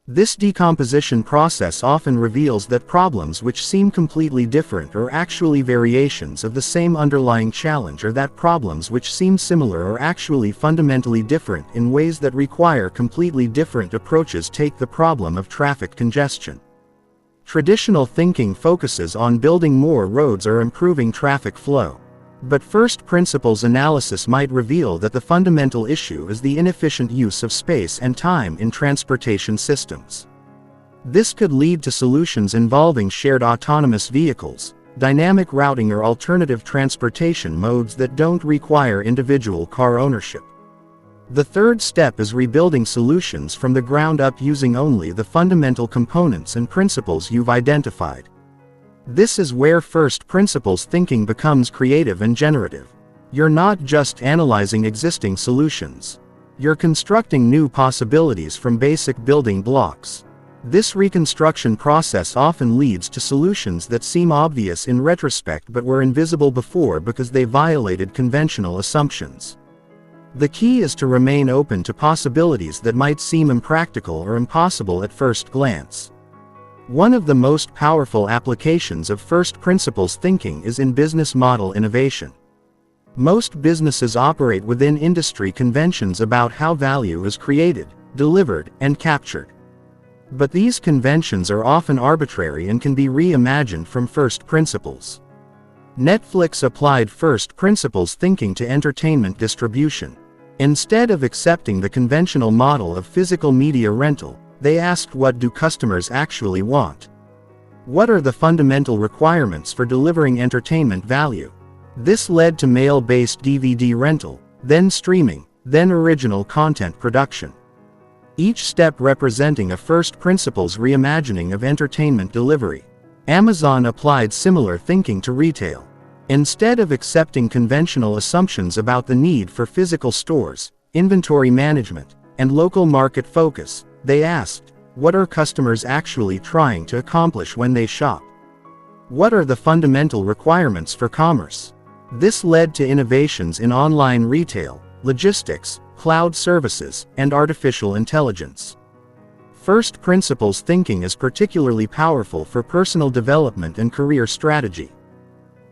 This decomposition process often reveals that problems which seem completely different are actually variations of the same underlying challenge, or that problems which seem similar are actually fundamentally different in ways that require completely different approaches. Take the problem of traffic congestion. Traditional thinking focuses on building more roads or improving traffic flow. But first principles analysis might reveal that the fundamental issue is the inefficient use of space and time in transportation systems. This could lead to solutions involving shared autonomous vehicles, dynamic routing, or alternative transportation modes that don't require individual car ownership. The third step is rebuilding solutions from the ground up using only the fundamental components and principles you've identified. This is where first principles thinking becomes creative and generative. You're not just analyzing existing solutions. You're constructing new possibilities from basic building blocks. This reconstruction process often leads to solutions that seem obvious in retrospect but were invisible before because they violated conventional assumptions. The key is to remain open to possibilities that might seem impractical or impossible at first glance. One of the most powerful applications of first principles thinking is in business model innovation. Most businesses operate within industry conventions about how value is created, delivered, and captured. But these conventions are often arbitrary and can be reimagined from first principles. Netflix applied first principles thinking to entertainment distribution. Instead of accepting the conventional model of physical media rental, they asked, what do customers actually want? What are the fundamental requirements for delivering entertainment value? This led to mail-based DVD rental, then streaming, then original content production. Each step representing a first principles reimagining of entertainment delivery. Amazon applied similar thinking to retail. Instead of accepting conventional assumptions about the need for physical stores, inventory management, and local market focus, they asked, what are customers actually trying to accomplish when they shop? What are the fundamental requirements for commerce? This led to innovations in online retail, logistics, cloud services, and artificial intelligence. First principles thinking is particularly powerful for personal development and career strategy.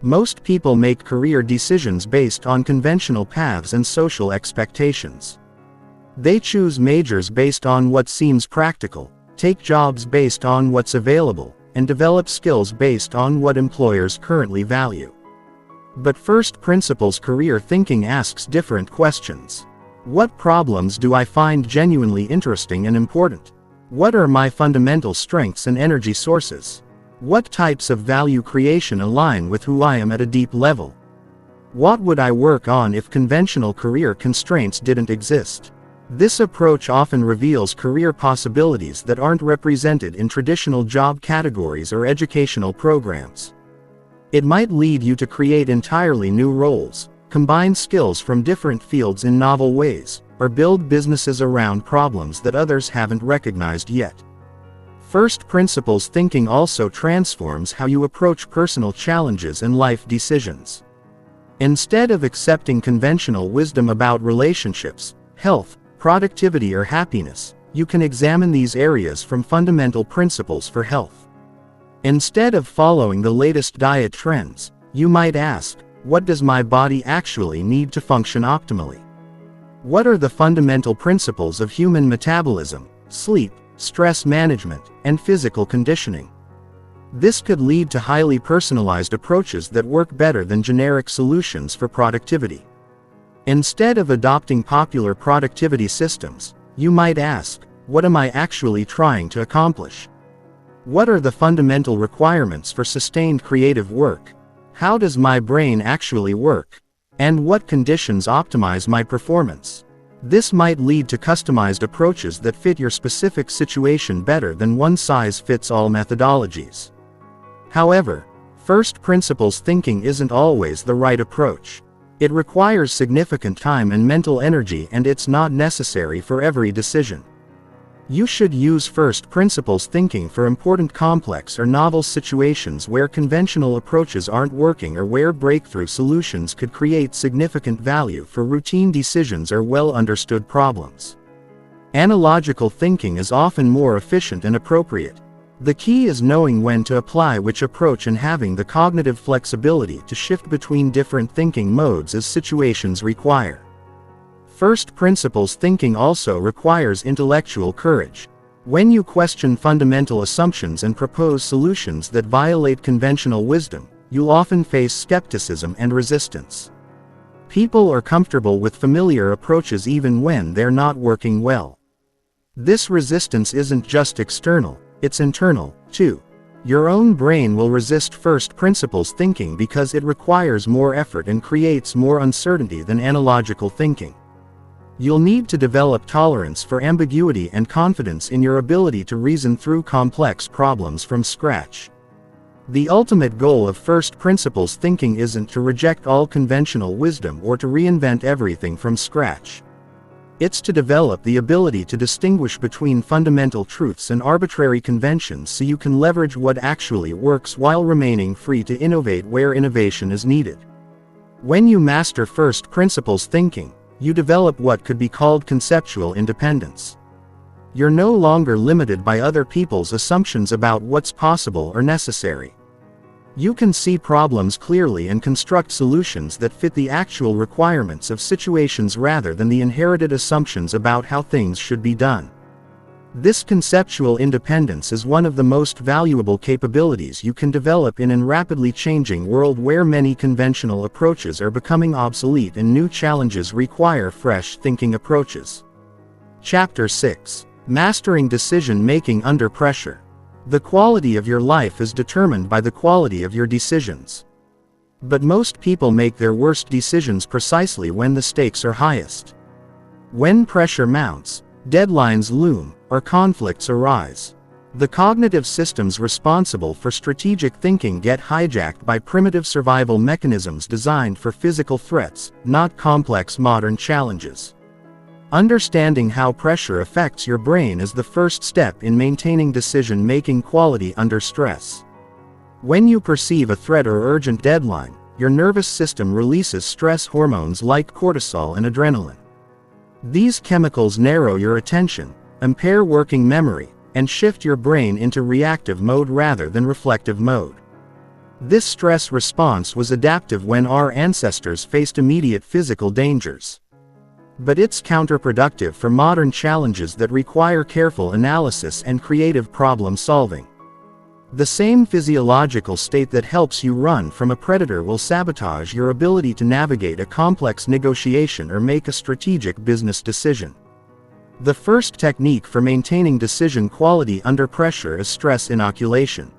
Most people make career decisions based on conventional paths and social expectations. They choose majors based on what seems practical, take jobs based on what's available, and develop skills based on what employers currently value. But first principles career thinking asks different questions. What problems do I find genuinely interesting and important? What are my fundamental strengths and energy sources? What types of value creation align with who I am at a deep level? What would I work on if conventional career constraints didn't exist? This approach often reveals career possibilities that aren't represented in traditional job categories or educational programs. It might lead you to create entirely new roles, combine skills from different fields in novel ways, or build businesses around problems that others haven't recognized yet. First principles thinking also transforms how you approach personal challenges and life decisions. Instead of accepting conventional wisdom about relationships, health, productivity, or happiness, you can examine these areas from fundamental principles for health. Instead of following the latest diet trends, you might ask, what does my body actually need to function optimally? What are the fundamental principles of human metabolism, sleep, stress management, and physical conditioning? This could lead to highly personalized approaches that work better than generic solutions for productivity. Instead of adopting popular productivity systems, you might ask, what am I actually trying to accomplish? What are the fundamental requirements for sustained creative work? How does my brain actually work? And what conditions optimize my performance? This might lead to customized approaches that fit your specific situation better than one-size-fits-all methodologies. However, first principles thinking isn't always the right approach. It requires significant time and mental energy, and it's not necessary for every decision. You should use first principles thinking for important complex or novel situations where conventional approaches aren't working, or where breakthrough solutions could create significant value for routine decisions or well-understood problems. Analogical thinking is often more efficient and appropriate. The key is knowing when to apply which approach and having the cognitive flexibility to shift between different thinking modes as situations require. First principles thinking also requires intellectual courage. When you question fundamental assumptions and propose solutions that violate conventional wisdom, you'll often face skepticism and resistance. People are comfortable with familiar approaches even when they're not working well. This resistance isn't just external, it's internal, too. Your own brain will resist first principles thinking because it requires more effort and creates more uncertainty than analogical thinking. You'll need to develop tolerance for ambiguity and confidence in your ability to reason through complex problems from scratch. The ultimate goal of first principles thinking isn't to reject all conventional wisdom or to reinvent everything from scratch. It's to develop the ability to distinguish between fundamental truths and arbitrary conventions so you can leverage what actually works while remaining free to innovate where innovation is needed. When you master first principles thinking, you develop what could be called conceptual independence. You're no longer limited by other people's assumptions about what's possible or necessary. You can see problems clearly and construct solutions that fit the actual requirements of situations rather than the inherited assumptions about how things should be done. This conceptual independence is one of the most valuable capabilities you can develop in a rapidly changing world where many conventional approaches are becoming obsolete and new challenges require fresh thinking approaches. Chapter 6. Mastering Decision-Making Under Pressure. The quality of your life is determined by the quality of your decisions. But most people make their worst decisions precisely when the stakes are highest. When pressure mounts, deadlines loom, or conflicts arise. The cognitive systems responsible for strategic thinking get hijacked by primitive survival mechanisms designed for physical threats, not complex modern challenges. Understanding how pressure affects your brain is the first step in maintaining decision-making quality under stress. When you perceive a threat or urgent deadline, your nervous system releases stress hormones like cortisol and adrenaline. These chemicals narrow your attention, impair working memory, and shift your brain into reactive mode rather than reflective mode. This stress response was adaptive when our ancestors faced immediate physical dangers. But it's counterproductive for modern challenges that require careful analysis and creative problem solving. The same physiological state that helps you run from a predator will sabotage your ability to navigate a complex negotiation or make a strategic business decision. The first technique for maintaining decision quality under pressure is stress inoculation.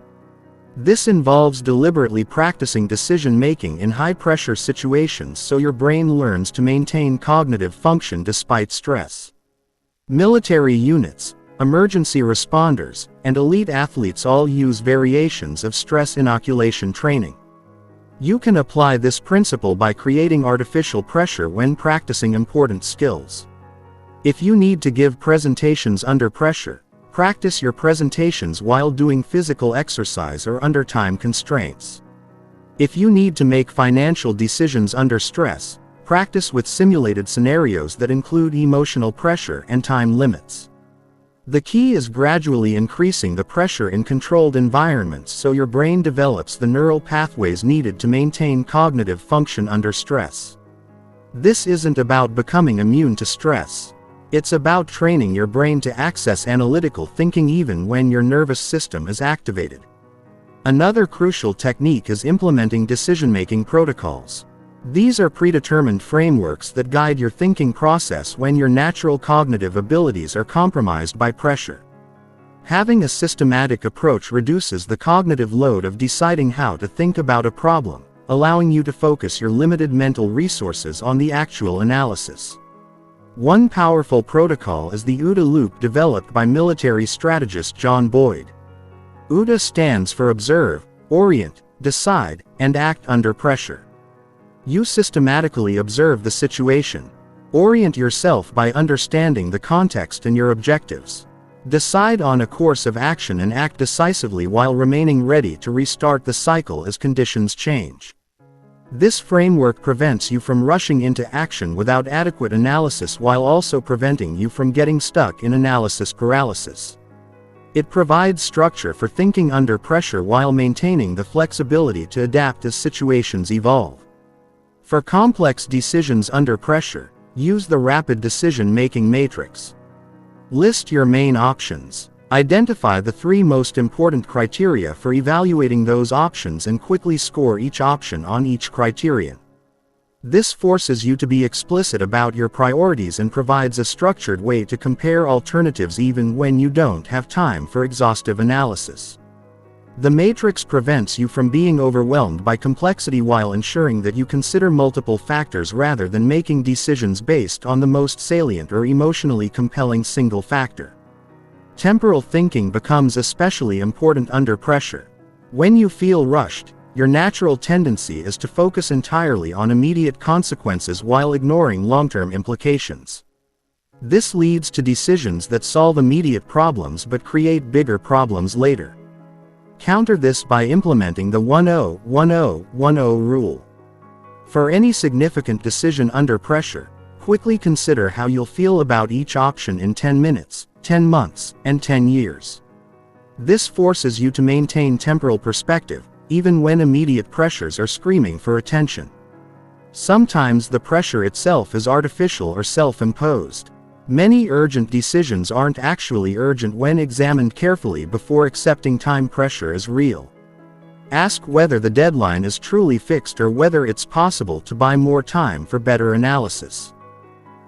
This involves deliberately practicing decision-making in high-pressure situations so your brain learns to maintain cognitive function despite stress. Military units, emergency responders, and elite athletes all use variations of stress inoculation training. You can apply this principle by creating artificial pressure when practicing important skills. If you need to give presentations under pressure, practice your presentations while doing physical exercise or under time constraints. If you need to make financial decisions under stress, Practice with simulated scenarios that include emotional pressure and time limits. The key is gradually increasing the pressure in controlled environments so your brain develops the neural pathways needed to maintain cognitive function under stress. This isn't about becoming immune to stress. It's about training your brain to access analytical thinking even when your nervous system is activated. Another crucial technique is implementing decision-making protocols. These are predetermined frameworks that guide your thinking process when your natural cognitive abilities are compromised by pressure. Having a systematic approach reduces the cognitive load of deciding how to think about a problem, allowing you to focus your limited mental resources on the actual analysis. One powerful protocol is the OODA loop developed by military strategist John Boyd. OODA stands for Observe, Orient, Decide, and Act under pressure. You systematically observe the situation. Orient yourself by understanding the context and your objectives. Decide on a course of action and act decisively while remaining ready to restart the cycle as conditions change. This framework prevents you from rushing into action without adequate analysis while also preventing you from getting stuck in analysis paralysis. It provides structure for thinking under pressure while maintaining the flexibility to adapt as situations evolve. For complex decisions under pressure, use the rapid decision-making matrix. List your main options. Identify the 3 most important criteria for evaluating those options and quickly score each option on each criterion. This forces you to be explicit about your priorities and provides a structured way to compare alternatives even when you don't have time for exhaustive analysis. The matrix prevents you from being overwhelmed by complexity while ensuring that you consider multiple factors rather than making decisions based on the most salient or emotionally compelling single factor. Temporal thinking becomes especially important under pressure. When you feel rushed, your natural tendency is to focus entirely on immediate consequences while ignoring long-term implications. This leads to decisions that solve immediate problems but create bigger problems later. Counter this by implementing the 10-10-10 rule. For any significant decision under pressure, quickly consider how you'll feel about each option in 10 minutes, 10 months, and 10 years. This forces you to maintain temporal perspective, even when immediate pressures are screaming for attention. Sometimes the pressure itself is artificial or self-imposed. Many urgent decisions aren't actually urgent when examined carefully before accepting time pressure as real. Ask whether the deadline is truly fixed or whether it's possible to buy more time for better analysis.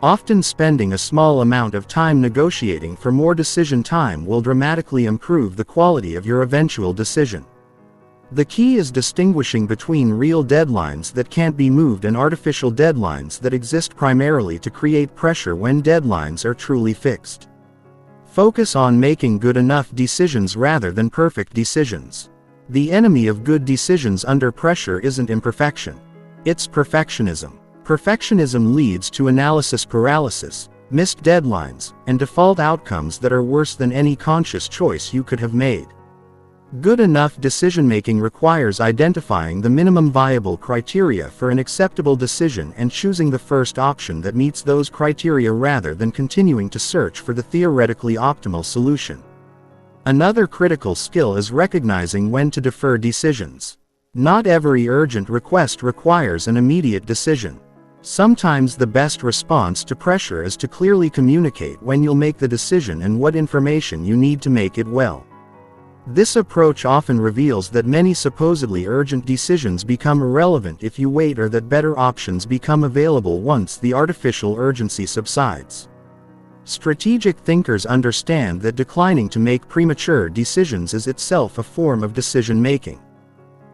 Often spending a small amount of time negotiating for more decision time will dramatically improve the quality of your eventual decision. The key is distinguishing between real deadlines that can't be moved and artificial deadlines that exist primarily to create pressure when deadlines are truly fixed. Focus on making good enough decisions rather than perfect decisions. The enemy of good decisions under pressure isn't imperfection. It's perfectionism. Perfectionism leads to analysis paralysis, missed deadlines, and default outcomes that are worse than any conscious choice you could have made. Good enough decision-making requires identifying the minimum viable criteria for an acceptable decision and choosing the first option that meets those criteria rather than continuing to search for the theoretically optimal solution. Another critical skill is recognizing when to defer decisions. Not every urgent request requires an immediate decision. Sometimes the best response to pressure is to clearly communicate when you'll make the decision and what information you need to make it well. This approach often reveals that many supposedly urgent decisions become irrelevant if you wait or that better options become available once the artificial urgency subsides. Strategic thinkers understand that declining to make premature decisions is itself a form of decision-making.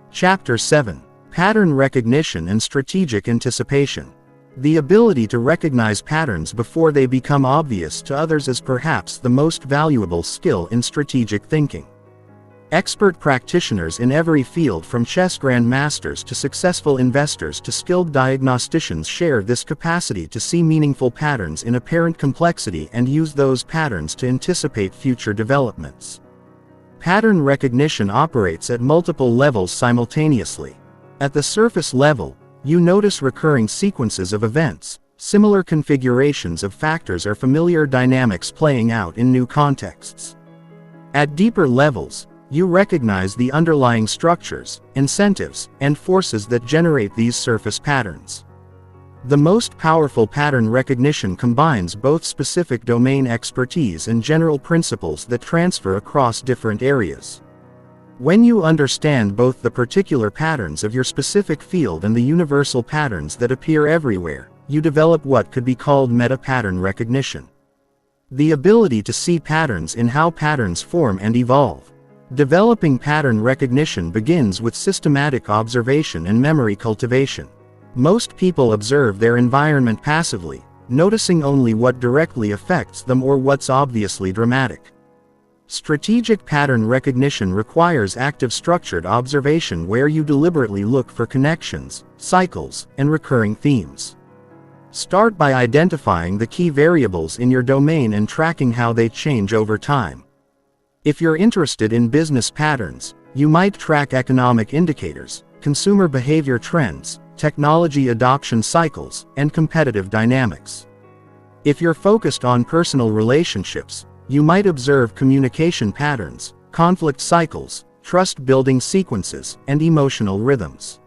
Chapter 7. Pattern Recognition and Strategic Anticipation. The ability to recognize patterns before they become obvious to others is perhaps the most valuable skill in strategic thinking. Expert practitioners in every field from chess grandmasters to successful investors to skilled diagnosticians share this capacity to see meaningful patterns in apparent complexity and use those patterns to anticipate future developments. Pattern recognition operates at multiple levels simultaneously. At the surface level, You notice recurring sequences of events, similar configurations of factors or familiar dynamics playing out in new contexts. At deeper levels, you recognize the underlying structures, incentives, and forces that generate these surface patterns. The most powerful pattern recognition combines both specific domain expertise and general principles that transfer across different areas. When you understand both the particular patterns of your specific field and the universal patterns that appear everywhere, you develop what could be called meta-pattern recognition. The ability to see patterns in how patterns form and evolve. Developing pattern recognition begins with systematic observation and memory cultivation. Most people observe their environment passively, noticing only what directly affects them or what's obviously dramatic. Strategic pattern recognition requires active structured observation where you deliberately look for connections, cycles, and recurring themes. Start by identifying the key variables in your domain and tracking how they change over time. If you're interested in business patterns, you might track economic indicators, consumer behavior trends, technology adoption cycles, and competitive dynamics. If you're focused on personal relationships, you might observe communication patterns, conflict cycles, trust-building sequences, and emotional rhythms.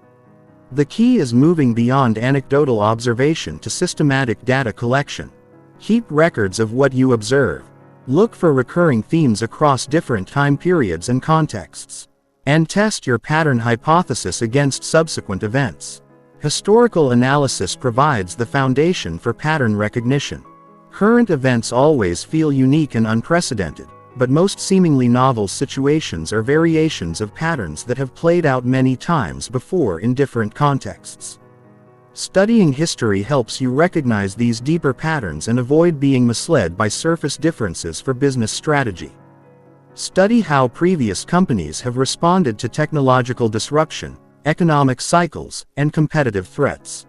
The key is moving beyond anecdotal observation to systematic data collection. Keep records of what you observe. Look for recurring themes across different time periods and contexts. And test your pattern hypothesis against subsequent events. Historical analysis provides the foundation for pattern recognition. Current events always feel unique and unprecedented, but most seemingly novel situations are variations of patterns that have played out many times before in different contexts. Studying history helps you recognize these deeper patterns and avoid being misled by surface differences for business strategy. Study how previous companies have responded to technological disruption, economic cycles, and competitive threats.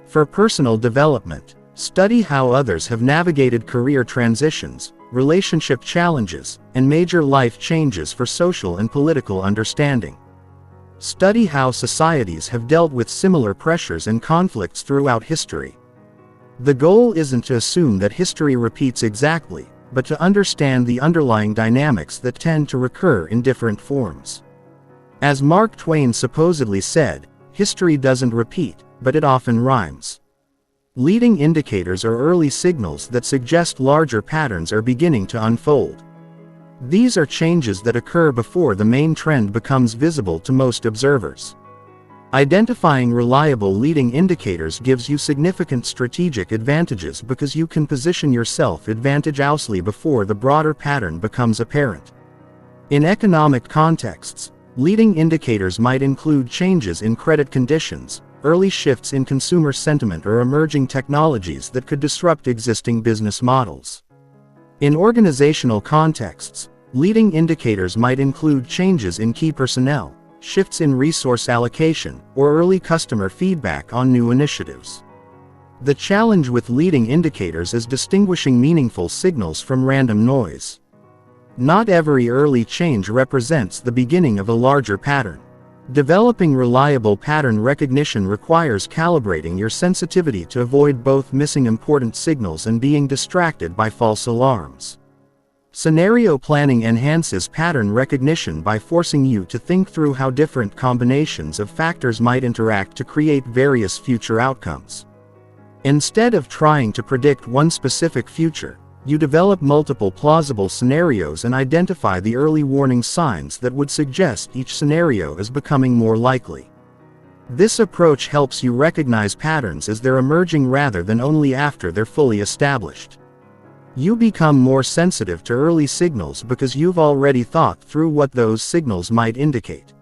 For personal development, study how others have navigated career transitions, relationship challenges, and major life changes for social and political understanding. Study how societies have dealt with similar pressures and conflicts throughout history. The goal isn't to assume that history repeats exactly, but to understand the underlying dynamics that tend to recur in different forms. As Mark Twain supposedly said, history doesn't repeat, but it often rhymes. Leading indicators are early signals that suggest larger patterns are beginning to unfold. These are changes that occur before the main trend becomes visible to most observers. Identifying reliable leading indicators gives you significant strategic advantages because you can position yourself advantageously before the broader pattern becomes apparent. In economic contexts, leading indicators might include changes in credit conditions, early shifts in consumer sentiment, or emerging technologies that could disrupt existing business models. In organizational contexts, leading indicators might include changes in key personnel, shifts in resource allocation, or early customer feedback on new initiatives. The challenge with leading indicators is distinguishing meaningful signals from random noise. Not every early change represents the beginning of a larger pattern. Developing reliable pattern recognition requires calibrating your sensitivity to avoid both missing important signals and being distracted by false alarms. Scenario planning enhances pattern recognition by forcing you to think through how different combinations of factors might interact to create various future outcomes. Instead of trying to predict one specific future, you develop multiple plausible scenarios and identify the early warning signs that would suggest each scenario is becoming more likely. This approach helps you recognize patterns as they're emerging rather than only after they're fully established. You become more sensitive to early signals because you've already thought through what those signals might indicate.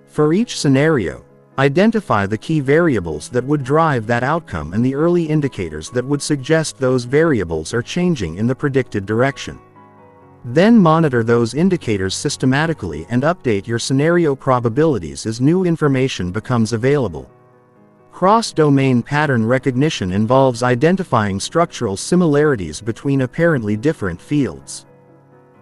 For each scenario, identify the key variables that would drive that outcome and the early indicators that would suggest those variables are changing in the predicted direction. Then monitor those indicators systematically and update your scenario probabilities as new information becomes available. Cross-domain pattern recognition involves identifying structural similarities between apparently different fields.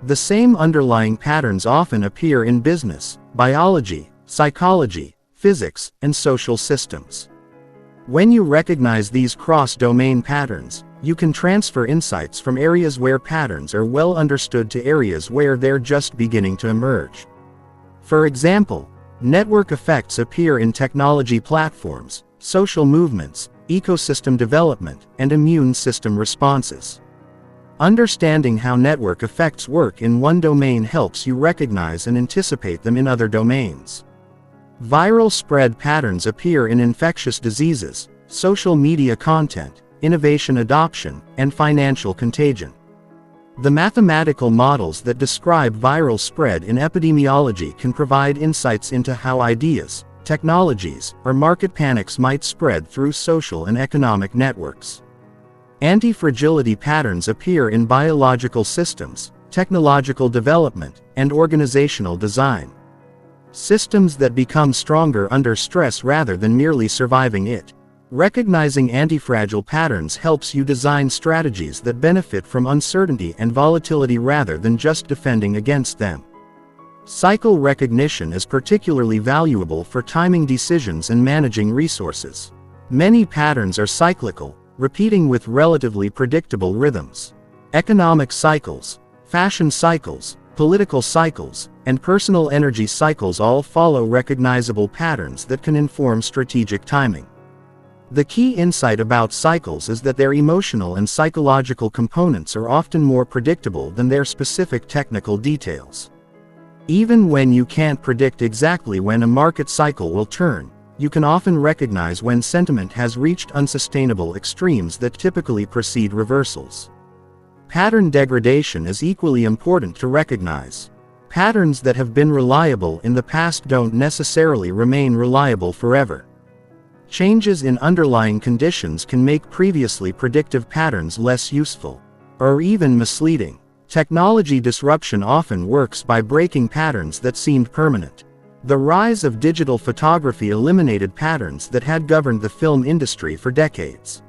The same underlying patterns often appear in business, biology, psychology, physics, and social systems. When you recognize these cross-domain patterns, you can transfer insights from areas where patterns are well understood to areas where they're just beginning to emerge. For example, network effects appear in technology platforms, social movements, ecosystem development, and immune system responses. Understanding how network effects work in one domain helps you recognize and anticipate them in other domains. Viral spread patterns appear in infectious diseases, social media content, innovation adoption, and financial contagion. The mathematical models that describe viral spread in epidemiology can provide insights into how ideas, technologies, or market panics might spread through social and economic networks. Anti-fragility patterns appear in biological systems, technological development, and organizational design. Systems that become stronger under stress rather than merely surviving it. Recognizing antifragile patterns helps you design strategies that benefit from uncertainty and volatility rather than just defending against them. Cycle recognition is particularly valuable for timing decisions and managing resources. Many patterns are cyclical, repeating with relatively predictable rhythms. Economic cycles, fashion cycles, political cycles, and personal energy cycles all follow recognizable patterns that can inform strategic timing. The key insight about cycles is that their emotional and psychological components are often more predictable than their specific technical details. Even when you can't predict exactly when a market cycle will turn, you can often recognize when sentiment has reached unsustainable extremes that typically precede reversals. Pattern degradation is equally important to recognize. Patterns that have been reliable in the past don't necessarily remain reliable forever. Changes in underlying conditions can make previously predictive patterns less useful, or even misleading. Technology disruption often works by breaking patterns that seemed permanent. The rise of digital photography eliminated patterns that had governed the film industry for decades.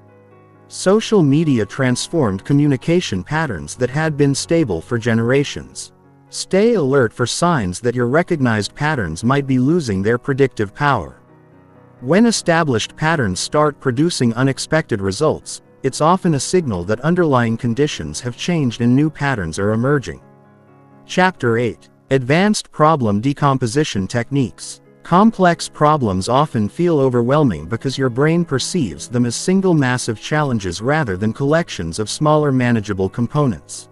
Social media transformed communication patterns that had been stable for generations. Stay alert for signs that your recognized patterns might be losing their predictive power. When established patterns start producing unexpected results, it's often a signal that underlying conditions have changed and new patterns are emerging. Chapter 8. Advanced Problem Decomposition Techniques. Complex problems often feel overwhelming because your brain perceives them as single massive challenges rather than collections of smaller manageable components.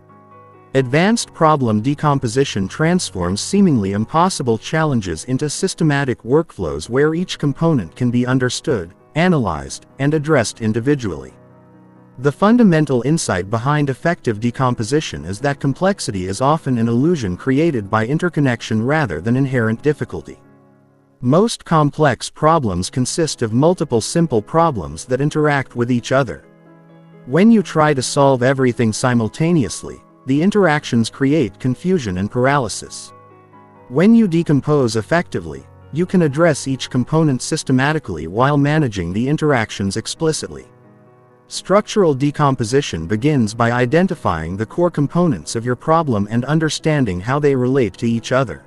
Advanced problem decomposition transforms seemingly impossible challenges into systematic workflows where each component can be understood, analyzed, and addressed individually. The fundamental insight behind effective decomposition is that complexity is often an illusion created by interconnection rather than inherent difficulty. Most complex problems consist of multiple simple problems that interact with each other. When you try to solve everything simultaneously, the interactions create confusion and paralysis. When you decompose effectively, you can address each component systematically while managing the interactions explicitly. Structural decomposition begins by identifying the core components of your problem and understanding how they relate to each other.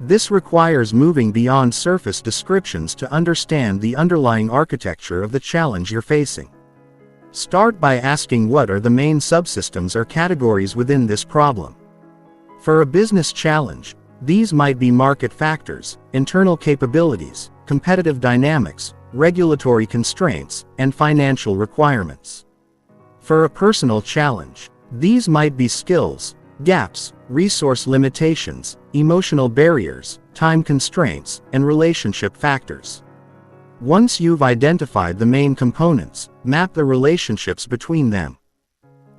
This requires moving beyond surface descriptions to understand the underlying architecture of the challenge you're facing. Start by asking what are the main subsystems or categories within this problem. For a business challenge, these might be market factors, internal capabilities, competitive dynamics, regulatory constraints, and financial requirements. For a personal challenge, these might be skills, gaps, resource limitations, emotional barriers, time constraints, and relationship factors. Once you've identified the main components, map the relationships between them.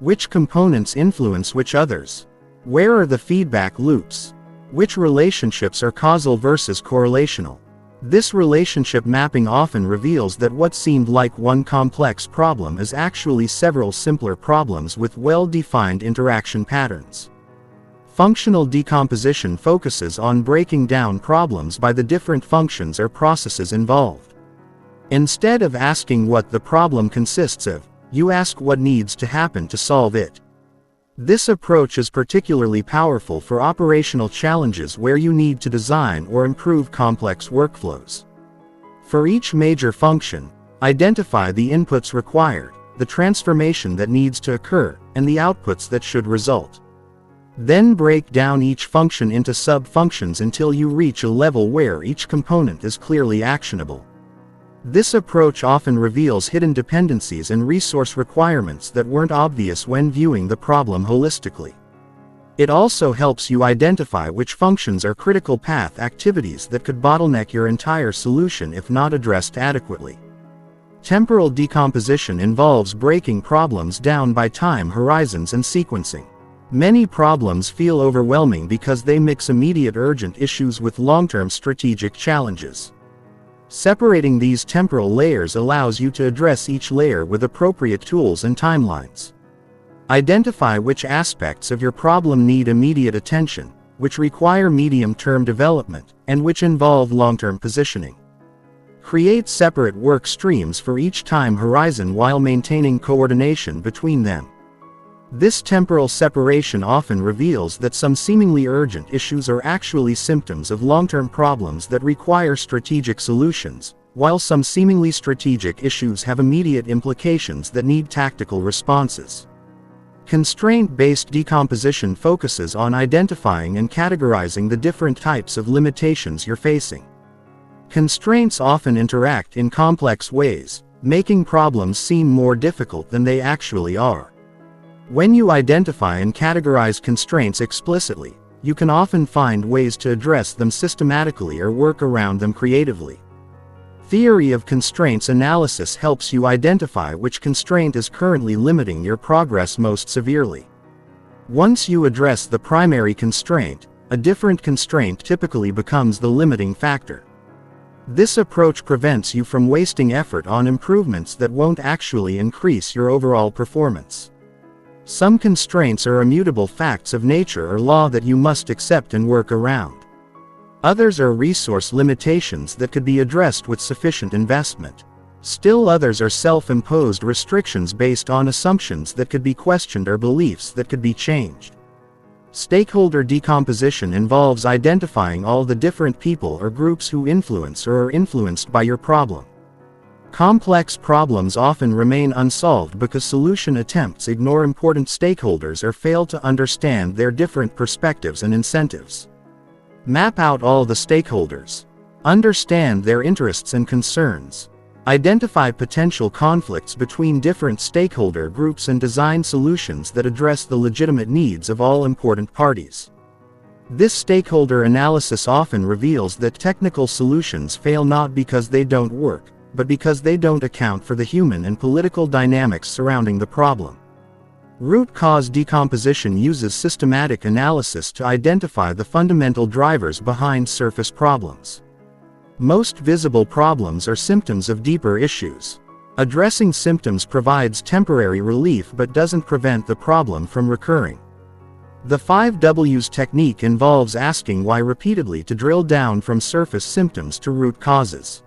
Which components influence which others? Where are the feedback loops? Which relationships are causal versus correlational? This relationship mapping often reveals that what seemed like one complex problem is actually several simpler problems with well-defined interaction patterns. Functional decomposition focuses on breaking down problems by the different functions or processes involved. Instead of asking what the problem consists of, you ask what needs to happen to solve it. This approach is particularly powerful for operational challenges where you need to design or improve complex workflows. For each major function, Identify the inputs required, the transformation that needs to occur, and the outputs that should result. Then break down each function into sub-functions until you reach a level where each component is clearly actionable. This approach often reveals hidden dependencies and resource requirements that weren't obvious when viewing the problem holistically. It also helps you identify which functions are critical path activities that could bottleneck your entire solution if not addressed adequately. Temporal decomposition involves breaking problems down by time horizons and sequencing. Many problems feel overwhelming because they mix immediate urgent issues with long-term strategic challenges. Separating these temporal layers allows you to address each layer with appropriate tools and timelines. Identify which aspects of your problem need immediate attention, which require medium-term development, and which involve long-term positioning. Create separate work streams for each time horizon while maintaining coordination between them. This temporal separation often reveals that some seemingly urgent issues are actually symptoms of long-term problems that require strategic solutions, while some seemingly strategic issues have immediate implications that need tactical responses. Constraint-based decomposition focuses on identifying and categorizing the different types of limitations you're facing. Constraints often interact in complex ways, making problems seem more difficult than they actually are. When you identify and categorize constraints explicitly, you can often find ways to address them systematically or work around them creatively. Theory of constraints analysis helps you identify which constraint is currently limiting your progress most severely. Once you address the primary constraint, a different constraint typically becomes the limiting factor. This approach prevents you from wasting effort on improvements that won't actually increase your overall performance. Some constraints are immutable facts of nature or law that you must accept and work around. Others are resource limitations that could be addressed with sufficient investment. Still others are self-imposed restrictions based on assumptions that could be questioned or beliefs that could be changed. Stakeholder decomposition involves identifying all the different people or groups who influence or are influenced by your problem. Complex problems often remain unsolved because solution attempts ignore important stakeholders or fail to understand their different perspectives and incentives. Map out all the stakeholders. Understand their interests and concerns. Identify potential conflicts between different stakeholder groups and design solutions that address the legitimate needs of all important parties. This stakeholder analysis often reveals that technical solutions fail not because they don't work, but because they don't account for the human and political dynamics surrounding the problem. Root cause decomposition uses systematic analysis to identify the fundamental drivers behind surface problems. Most visible problems are symptoms of deeper issues. Addressing symptoms provides temporary relief but doesn't prevent the problem from recurring. The 5 W's technique involves asking why repeatedly to drill down from surface symptoms to root causes.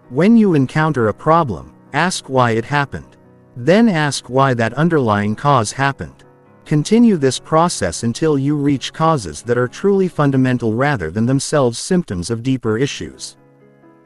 When you encounter a problem, ask why it happened. Then ask why that underlying cause happened. Continue this process until you reach causes that are truly fundamental rather than themselves symptoms of deeper issues.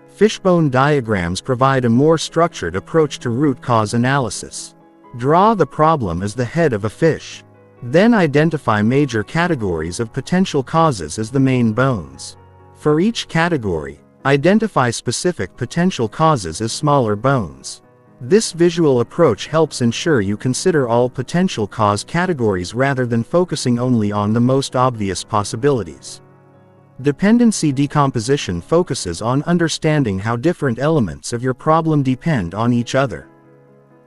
Fishbone diagrams provide a more structured approach to root cause analysis. Draw the problem as the head of a fish. Then identify major categories of potential causes as the main bones. For each category, identify specific potential causes as smaller bones. This visual approach helps ensure you consider all potential cause categories rather than focusing only on the most obvious possibilities. Dependency decomposition focuses on understanding how different elements of your problem depend on each other.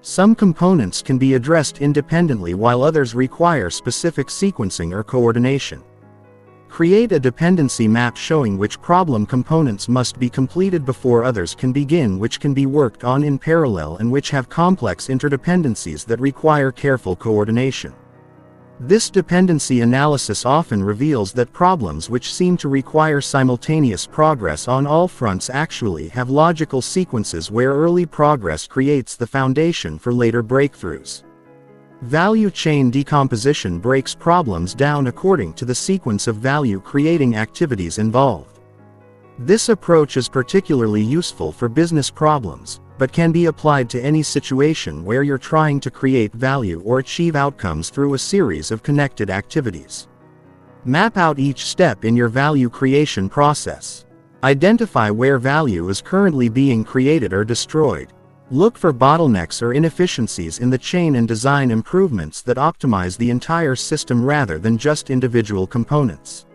Some components can be addressed independently while others require specific sequencing or coordination. Create a dependency map showing which problem components must be completed before others can begin, which can be worked on in parallel, and which have complex interdependencies that require careful coordination. This dependency analysis often reveals that problems which seem to require simultaneous progress on all fronts actually have logical sequences where early progress creates the foundation for later breakthroughs. Value chain decomposition breaks problems down according to the sequence of value-creating activities involved. This approach is particularly useful for business problems, but can be applied to any situation where you're trying to create value or achieve outcomes through a series of connected activities. Map out each step in your value creation process. Identify where value is currently being created or destroyed. Look for bottlenecks or inefficiencies in the chain and design improvements that optimize the entire system rather than just individual components.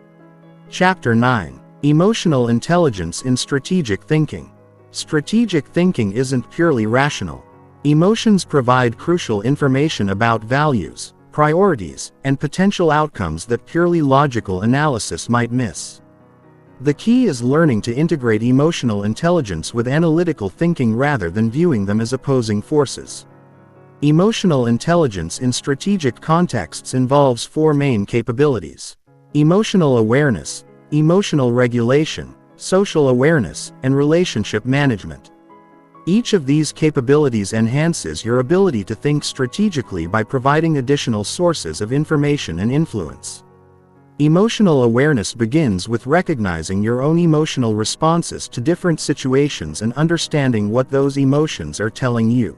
Chapter 9. Emotional Intelligence in Strategic Thinking. Strategic thinking isn't purely rational. Emotions provide crucial information about values, priorities, and potential outcomes that purely logical analysis might miss. The key is learning to integrate emotional intelligence with analytical thinking rather than viewing them as opposing forces. Emotional intelligence in strategic contexts involves four main capabilities: emotional awareness, emotional regulation, social awareness, and relationship management. Each of these capabilities enhances your ability to think strategically by providing additional sources of information and influence. Emotional awareness begins with recognizing your own emotional responses to different situations and understanding what those emotions are telling you.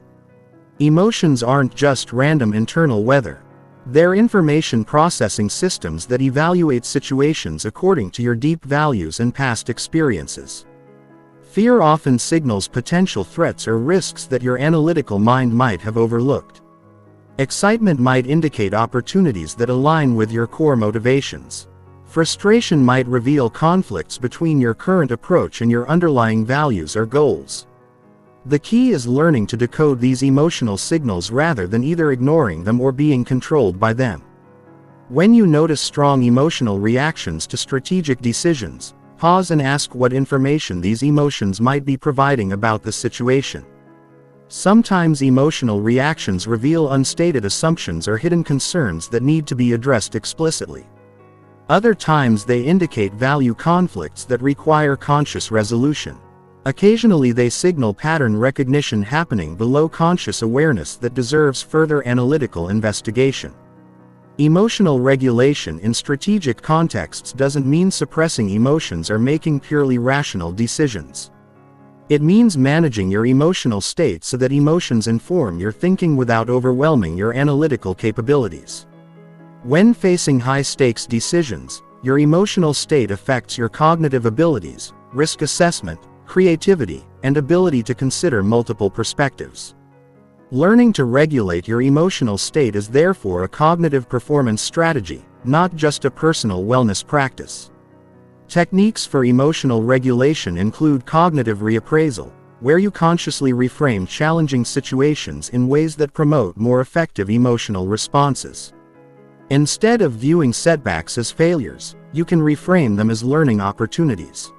Emotions aren't just random internal weather. They're information processing systems that evaluate situations according to your deep values and past experiences. Fear often signals potential threats or risks that your analytical mind might have overlooked. Excitement might indicate opportunities that align with your core motivations. Frustration might reveal conflicts between your current approach and your underlying values or goals. The key is learning to decode these emotional signals rather than either ignoring them or being controlled by them. When you notice strong emotional reactions to strategic decisions, pause and ask what information these emotions might be providing about the situation. Sometimes emotional reactions reveal unstated assumptions or hidden concerns that need to be addressed explicitly. Other times they indicate value conflicts that require conscious resolution. Occasionally they signal pattern recognition happening below conscious awareness that deserves further analytical investigation. Emotional regulation in strategic contexts doesn't mean suppressing emotions or making purely rational decisions. It means managing your emotional state so that emotions inform your thinking without overwhelming your analytical capabilities. When facing high-stakes decisions, your emotional state affects your cognitive abilities, risk assessment, creativity, and ability to consider multiple perspectives. Learning to regulate your emotional state is therefore a cognitive performance strategy, not just a personal wellness practice. Techniques for emotional regulation include cognitive reappraisal, where you consciously reframe challenging situations in ways that promote more effective emotional responses. Instead of viewing setbacks as failures, you can reframe them as learning opportunities.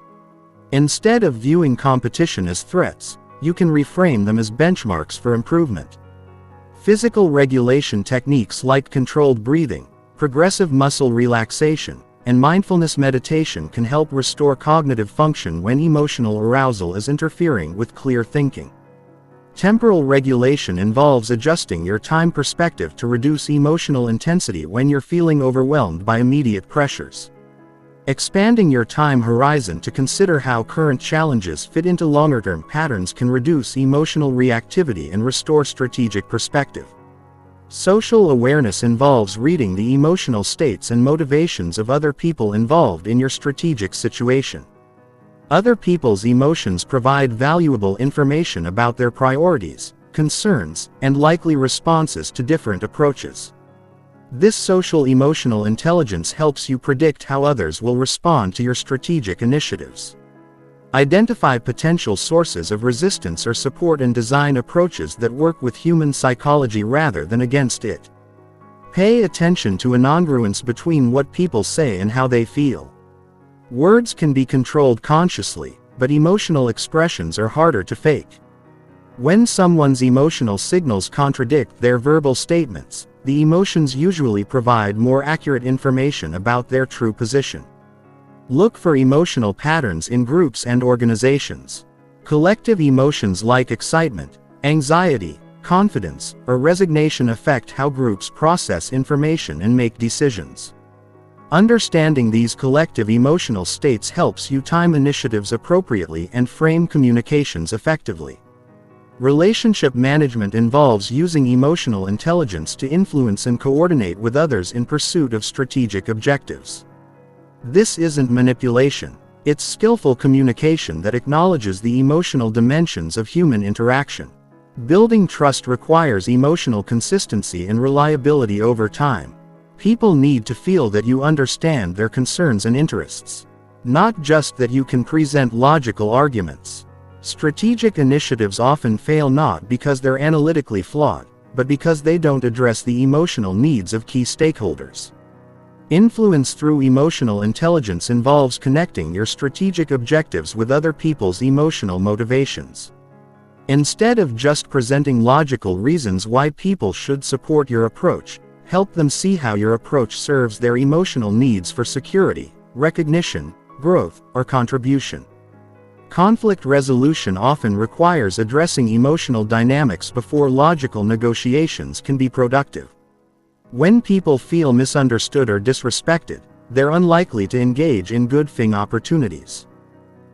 Instead of viewing competition as threats, you can reframe them as benchmarks for improvement. Physical regulation techniques like controlled breathing, progressive muscle relaxation, and mindfulness meditation can help restore cognitive function when emotional arousal is interfering with clear thinking. Temporal regulation involves adjusting your time perspective to reduce emotional intensity when you're feeling overwhelmed by immediate pressures. Expanding your time horizon to consider how current challenges fit into longer-term patterns can reduce emotional reactivity and restore strategic perspective. Social awareness involves reading the emotional states and motivations of other people involved in your strategic situation. Other people's emotions provide valuable information about their priorities, concerns, and likely responses to different approaches. This social emotional intelligence helps you predict how others will respond to your strategic initiatives. Identify potential sources of resistance or support and design approaches that work with human psychology rather than against it. Pay attention to incongruence between what people say and how they feel. Words can be controlled consciously, but emotional expressions are harder to fake. When someone's emotional signals contradict their verbal statements, the emotions usually provide more accurate information about their true position. Look for emotional patterns in groups and organizations. Collective emotions like excitement, anxiety, confidence, or resignation affect how groups process information and make decisions. Understanding these collective emotional states helps you time initiatives appropriately and frame communications effectively. Relationship management involves using emotional intelligence to influence and coordinate with others in pursuit of strategic objectives. This isn't manipulation. It's skillful communication that acknowledges the emotional dimensions of human interaction. Building trust requires emotional consistency and reliability over time. People need to feel that you understand their concerns and interests, not just that you can present logical arguments. Strategic initiatives often fail not because they're analytically flawed, but because they don't address the emotional needs of key stakeholders. Influence through emotional intelligence involves connecting your strategic objectives with other people's emotional motivations. Instead of just presenting logical reasons why people should support your approach, help them see how your approach serves their emotional needs for security, recognition, growth, or contribution. Conflict resolution often requires addressing emotional dynamics before logical negotiations can be productive. When people feel misunderstood or disrespected, they're unlikely to engage in good thing opportunities.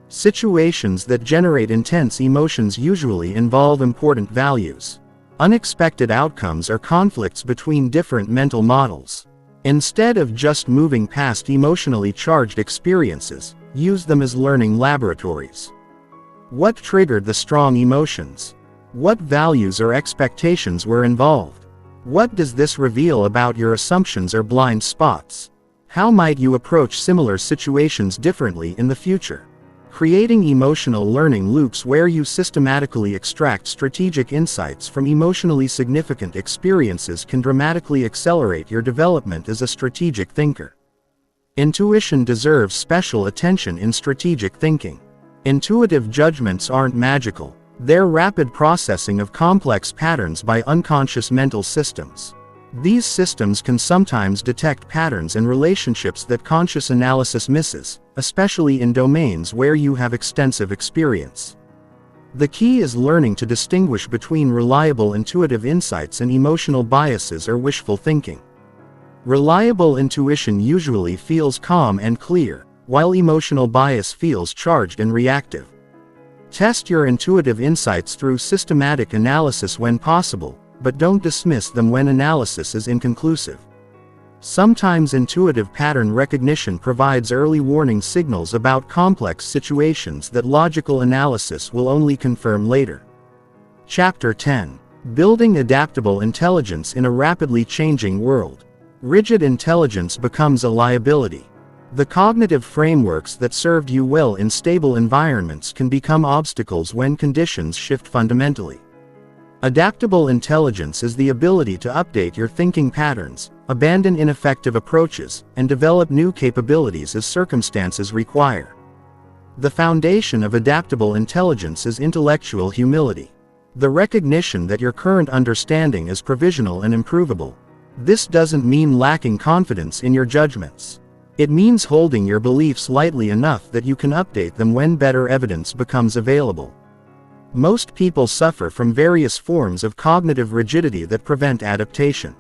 Situations that generate intense emotions usually involve important values. Unexpected outcomes are conflicts between different mental models. Instead of just moving past emotionally charged experiences, use them as learning laboratories. What triggered the strong emotions? What values or expectations were involved? What does this reveal about your assumptions or blind spots? How might you approach similar situations differently in the future? Creating emotional learning loops where you systematically extract strategic insights from emotionally significant experiences can dramatically accelerate your development as a strategic thinker. Intuition deserves special attention in strategic thinking. Intuitive judgments aren't magical. They're rapid processing of complex patterns by unconscious mental systems. These systems can sometimes detect patterns in relationships that conscious analysis misses, especially in domains where you have extensive experience. The key is learning to distinguish between reliable intuitive insights and emotional biases or wishful thinking. Reliable intuition usually feels calm and clear, while emotional bias feels charged and reactive. Test your intuitive insights through systematic analysis when possible, but don't dismiss them when analysis is inconclusive. Sometimes intuitive pattern recognition provides early warning signals about complex situations that logical analysis will only confirm later. Chapter 10. Building Adaptable Intelligence in a Rapidly Changing World. Rigid intelligence becomes a liability. The cognitive frameworks that served you well in stable environments can become obstacles when conditions shift fundamentally. Adaptable intelligence is the ability to update your thinking patterns, abandon ineffective approaches, and develop new capabilities as circumstances require. The foundation of adaptable intelligence is intellectual humility. The recognition that your current understanding is provisional and improvable. This doesn't mean lacking confidence in your judgments. It means holding your beliefs lightly enough that you can update them when better evidence becomes available. Most people suffer from various forms of cognitive rigidity that prevent adaptation.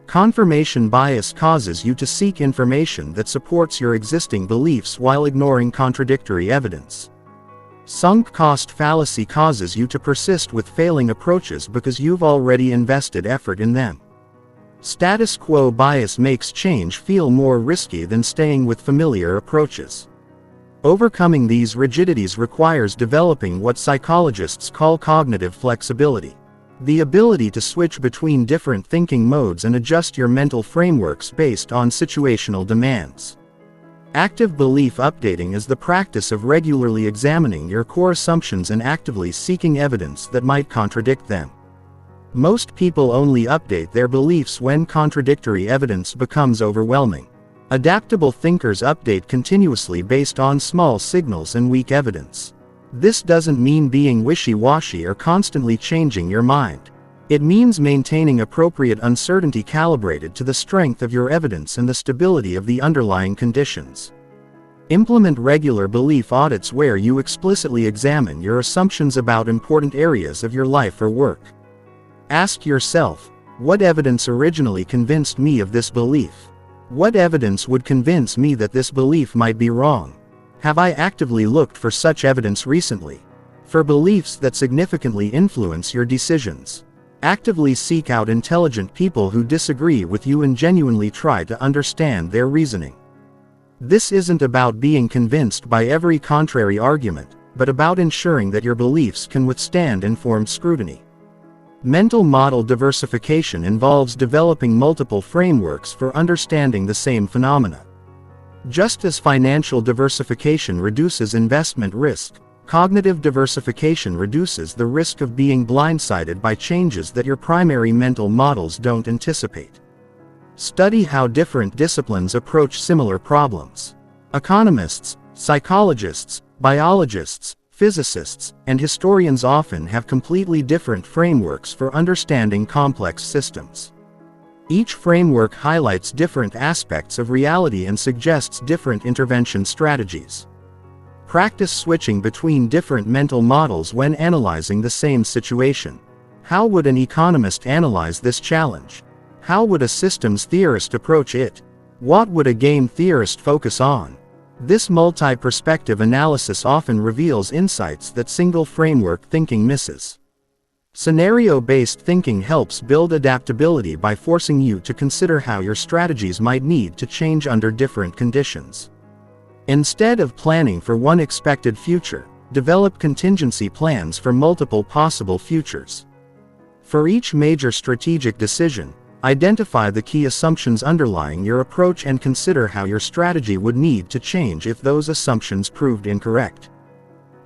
Confirmation bias causes you to seek information that supports your existing beliefs while ignoring contradictory evidence. Sunk cost fallacy causes you to persist with failing approaches because you've already invested effort in them. Status quo bias makes change feel more risky than staying with familiar approaches. Overcoming these rigidities requires developing what psychologists call cognitive flexibility. The ability to switch between different thinking modes and adjust your mental frameworks based on situational demands. Active belief updating is the practice of regularly examining your core assumptions and actively seeking evidence that might contradict them. Most people only update their beliefs when contradictory evidence becomes overwhelming. Adaptable thinkers update continuously based on small signals and weak evidence. This doesn't mean being wishy-washy or constantly changing your mind. It means maintaining appropriate uncertainty calibrated to the strength of your evidence and the stability of the underlying conditions. Implement regular belief audits where you explicitly examine your assumptions about important areas of your life or work. Ask yourself, what evidence originally convinced me of this belief? What evidence would convince me that this belief might be wrong? Have I actively looked for such evidence recently? For beliefs that significantly influence your decisions, actively seek out intelligent people who disagree with you and genuinely try to understand their reasoning. This isn't about being convinced by every contrary argument, but about ensuring that your beliefs can withstand informed scrutiny. Mental model diversification involves developing multiple frameworks for understanding the same phenomena. Just as financial diversification reduces investment risk, cognitive diversification reduces the risk of being blindsided by changes that your primary mental models don't anticipate. Study how different disciplines approach similar problems. Economists, psychologists, biologists, physicists, and historians often have completely different frameworks for understanding complex systems. Each framework highlights different aspects of reality and suggests different intervention strategies. Practice switching between different mental models when analyzing the same situation. How would an economist analyze this challenge? How would a systems theorist approach it? What would a game theorist focus on? This multi-perspective analysis often reveals insights that single framework thinking misses. Scenario-based thinking helps build adaptability by forcing you to consider how your strategies might need to change under different conditions. Instead of planning for one expected future, develop contingency plans for multiple possible futures. For each major strategic decision, identify the key assumptions underlying your approach and consider how your strategy would need to change if those assumptions proved incorrect.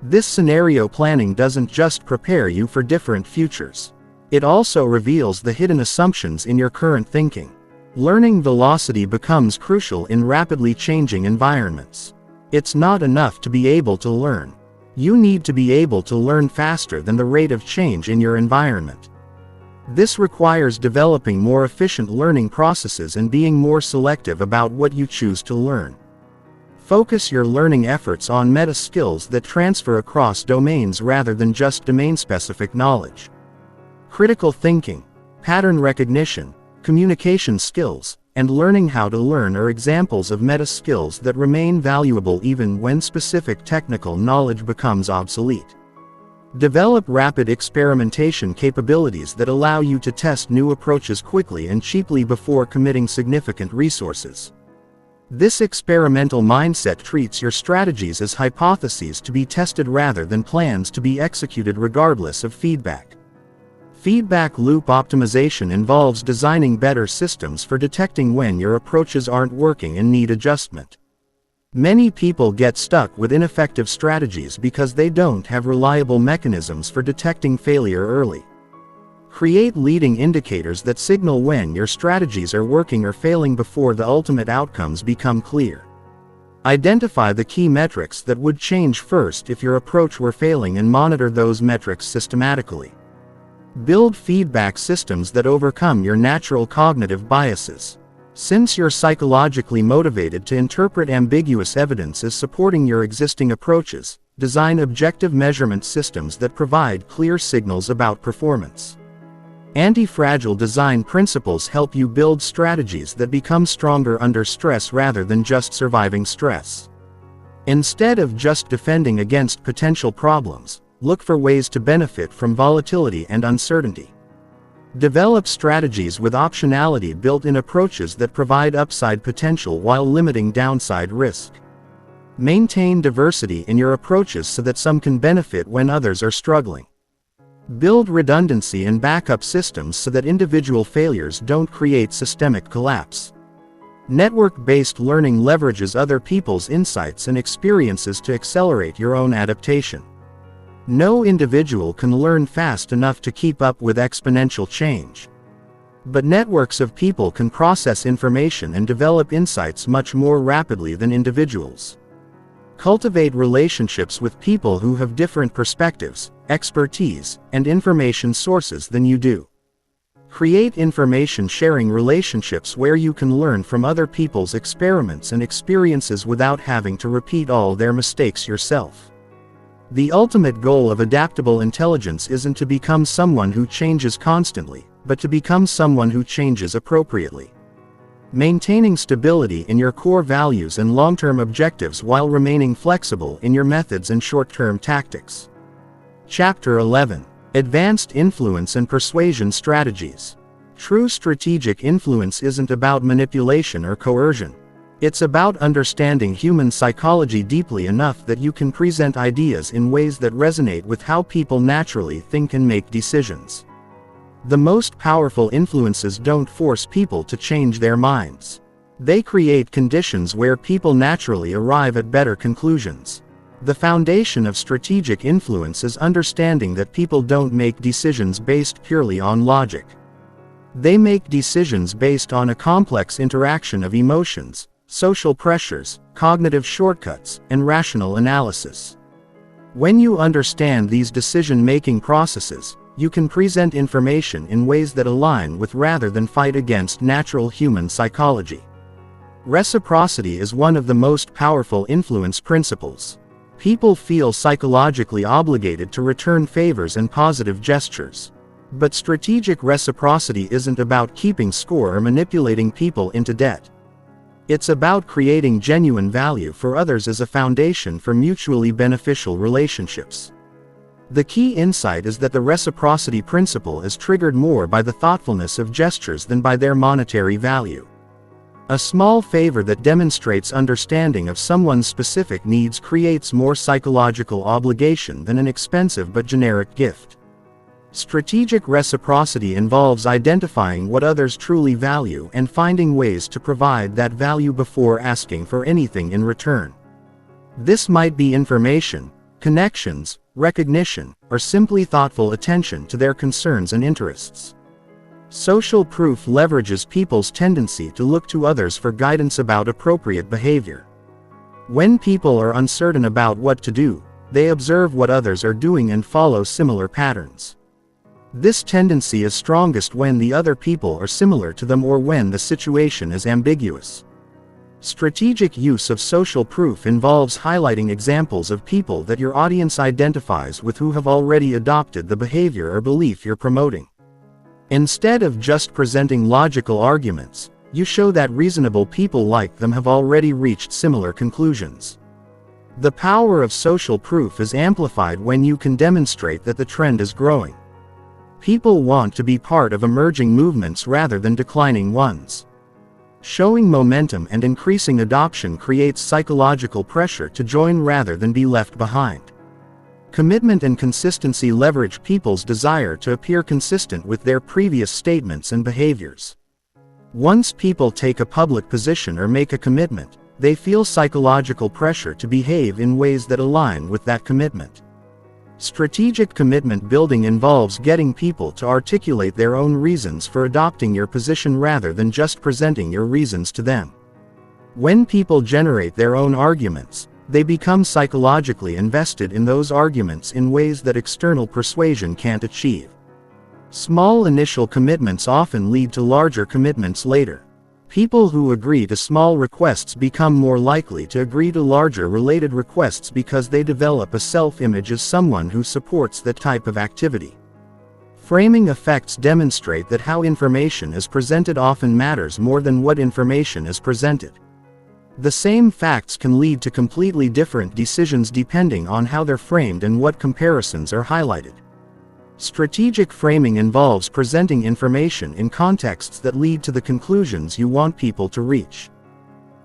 This scenario planning doesn't just prepare you for different futures. It also reveals the hidden assumptions in your current thinking. Learning velocity becomes crucial in rapidly changing environments. It's not enough to be able to learn. You need to be able to learn faster than the rate of change in your environment. This requires developing more efficient learning processes and being more selective about what you choose to learn. Focus your learning efforts on meta skills that transfer across domains rather than just domain-specific knowledge. Critical thinking, pattern recognition, communication skills, and learning how to learn are examples of meta skills that remain valuable even when specific technical knowledge becomes obsolete. Develop rapid experimentation capabilities that allow you to test new approaches quickly and cheaply before committing significant resources. This experimental mindset treats your strategies as hypotheses to be tested rather than plans to be executed regardless of feedback. Feedback loop optimization involves designing better systems for detecting when your approaches aren't working and need adjustment. Many people get stuck with ineffective strategies because they don't have reliable mechanisms for detecting failure early. Create leading indicators that signal when your strategies are working or failing before the ultimate outcomes become clear. Identify the key metrics that would change first if your approach were failing and monitor those metrics systematically. Build feedback systems that overcome your natural cognitive biases. Since you're psychologically motivated to interpret ambiguous evidence as supporting your existing approaches, design objective measurement systems that provide clear signals about performance. Anti-fragile design principles help you build strategies that become stronger under stress rather than just surviving stress. Instead of just defending against potential problems, look for ways to benefit from volatility and uncertainty. Develop strategies with optionality built-in approaches that provide upside potential while limiting downside risk. Maintain diversity in your approaches so that some can benefit when others are struggling. Build redundancy and backup systems so that individual failures don't create systemic collapse. Network-based learning leverages other people's insights and experiences to accelerate your own adaptation. No individual can learn fast enough to keep up with exponential change. But networks of people can process information and develop insights much more rapidly than individuals. Cultivate relationships with people who have different perspectives, expertise, and information sources than you do. Create information-sharing relationships where you can learn from other people's experiments and experiences without having to repeat all their mistakes yourself. The ultimate goal of adaptable intelligence isn't to become someone who changes constantly, but to become someone who changes appropriately. Maintaining stability in your core values and long-term objectives while remaining flexible in your methods and short-term tactics. Chapter 11. Advanced Influence and Persuasion Strategies. True strategic influence isn't about manipulation or coercion. It's about understanding human psychology deeply enough that you can present ideas in ways that resonate with how people naturally think and make decisions. The most powerful influences don't force people to change their minds. They create conditions where people naturally arrive at better conclusions. The foundation of strategic influence is understanding that people don't make decisions based purely on logic. They make decisions based on a complex interaction of emotions, social pressures, cognitive shortcuts, and rational analysis. When you understand these decision-making processes, you can present information in ways that align with rather than fight against natural human psychology. Reciprocity is one of the most powerful influence principles. People feel psychologically obligated to return favors and positive gestures. But strategic reciprocity isn't about keeping score or manipulating people into debt. It's about creating genuine value for others as a foundation for mutually beneficial relationships. The key insight is that the reciprocity principle is triggered more by the thoughtfulness of gestures than by their monetary value. A small favor that demonstrates understanding of someone's specific needs creates more psychological obligation than an expensive but generic gift. Strategic reciprocity involves identifying what others truly value and finding ways to provide that value before asking for anything in return. This might be information, connections, recognition, or simply thoughtful attention to their concerns and interests. Social proof leverages people's tendency to look to others for guidance about appropriate behavior. When people are uncertain about what to do, they observe what others are doing and follow similar patterns. This tendency is strongest when the other people are similar to them or when the situation is ambiguous. Strategic use of social proof involves highlighting examples of people that your audience identifies with who have already adopted the behavior or belief you're promoting. Instead of just presenting logical arguments, you show that reasonable people like them have already reached similar conclusions. The power of social proof is amplified when you can demonstrate that the trend is growing. People want to be part of emerging movements rather than declining ones. Showing momentum and increasing adoption creates psychological pressure to join rather than be left behind. Commitment and consistency leverage people's desire to appear consistent with their previous statements and behaviors. Once people take a public position or make a commitment, they feel psychological pressure to behave in ways that align with that commitment. Strategic commitment building involves getting people to articulate their own reasons for adopting your position rather than just presenting your reasons to them. When people generate their own arguments, they become psychologically invested in those arguments in ways that external persuasion can't achieve. Small initial commitments often lead to larger commitments later. People who agree to small requests become more likely to agree to larger related requests because they develop a self-image as someone who supports that type of activity. Framing effects demonstrate that how information is presented often matters more than what information is presented. The same facts can lead to completely different decisions depending on how they're framed and what comparisons are highlighted. Strategic framing involves presenting information in contexts that lead to the conclusions you want people to reach.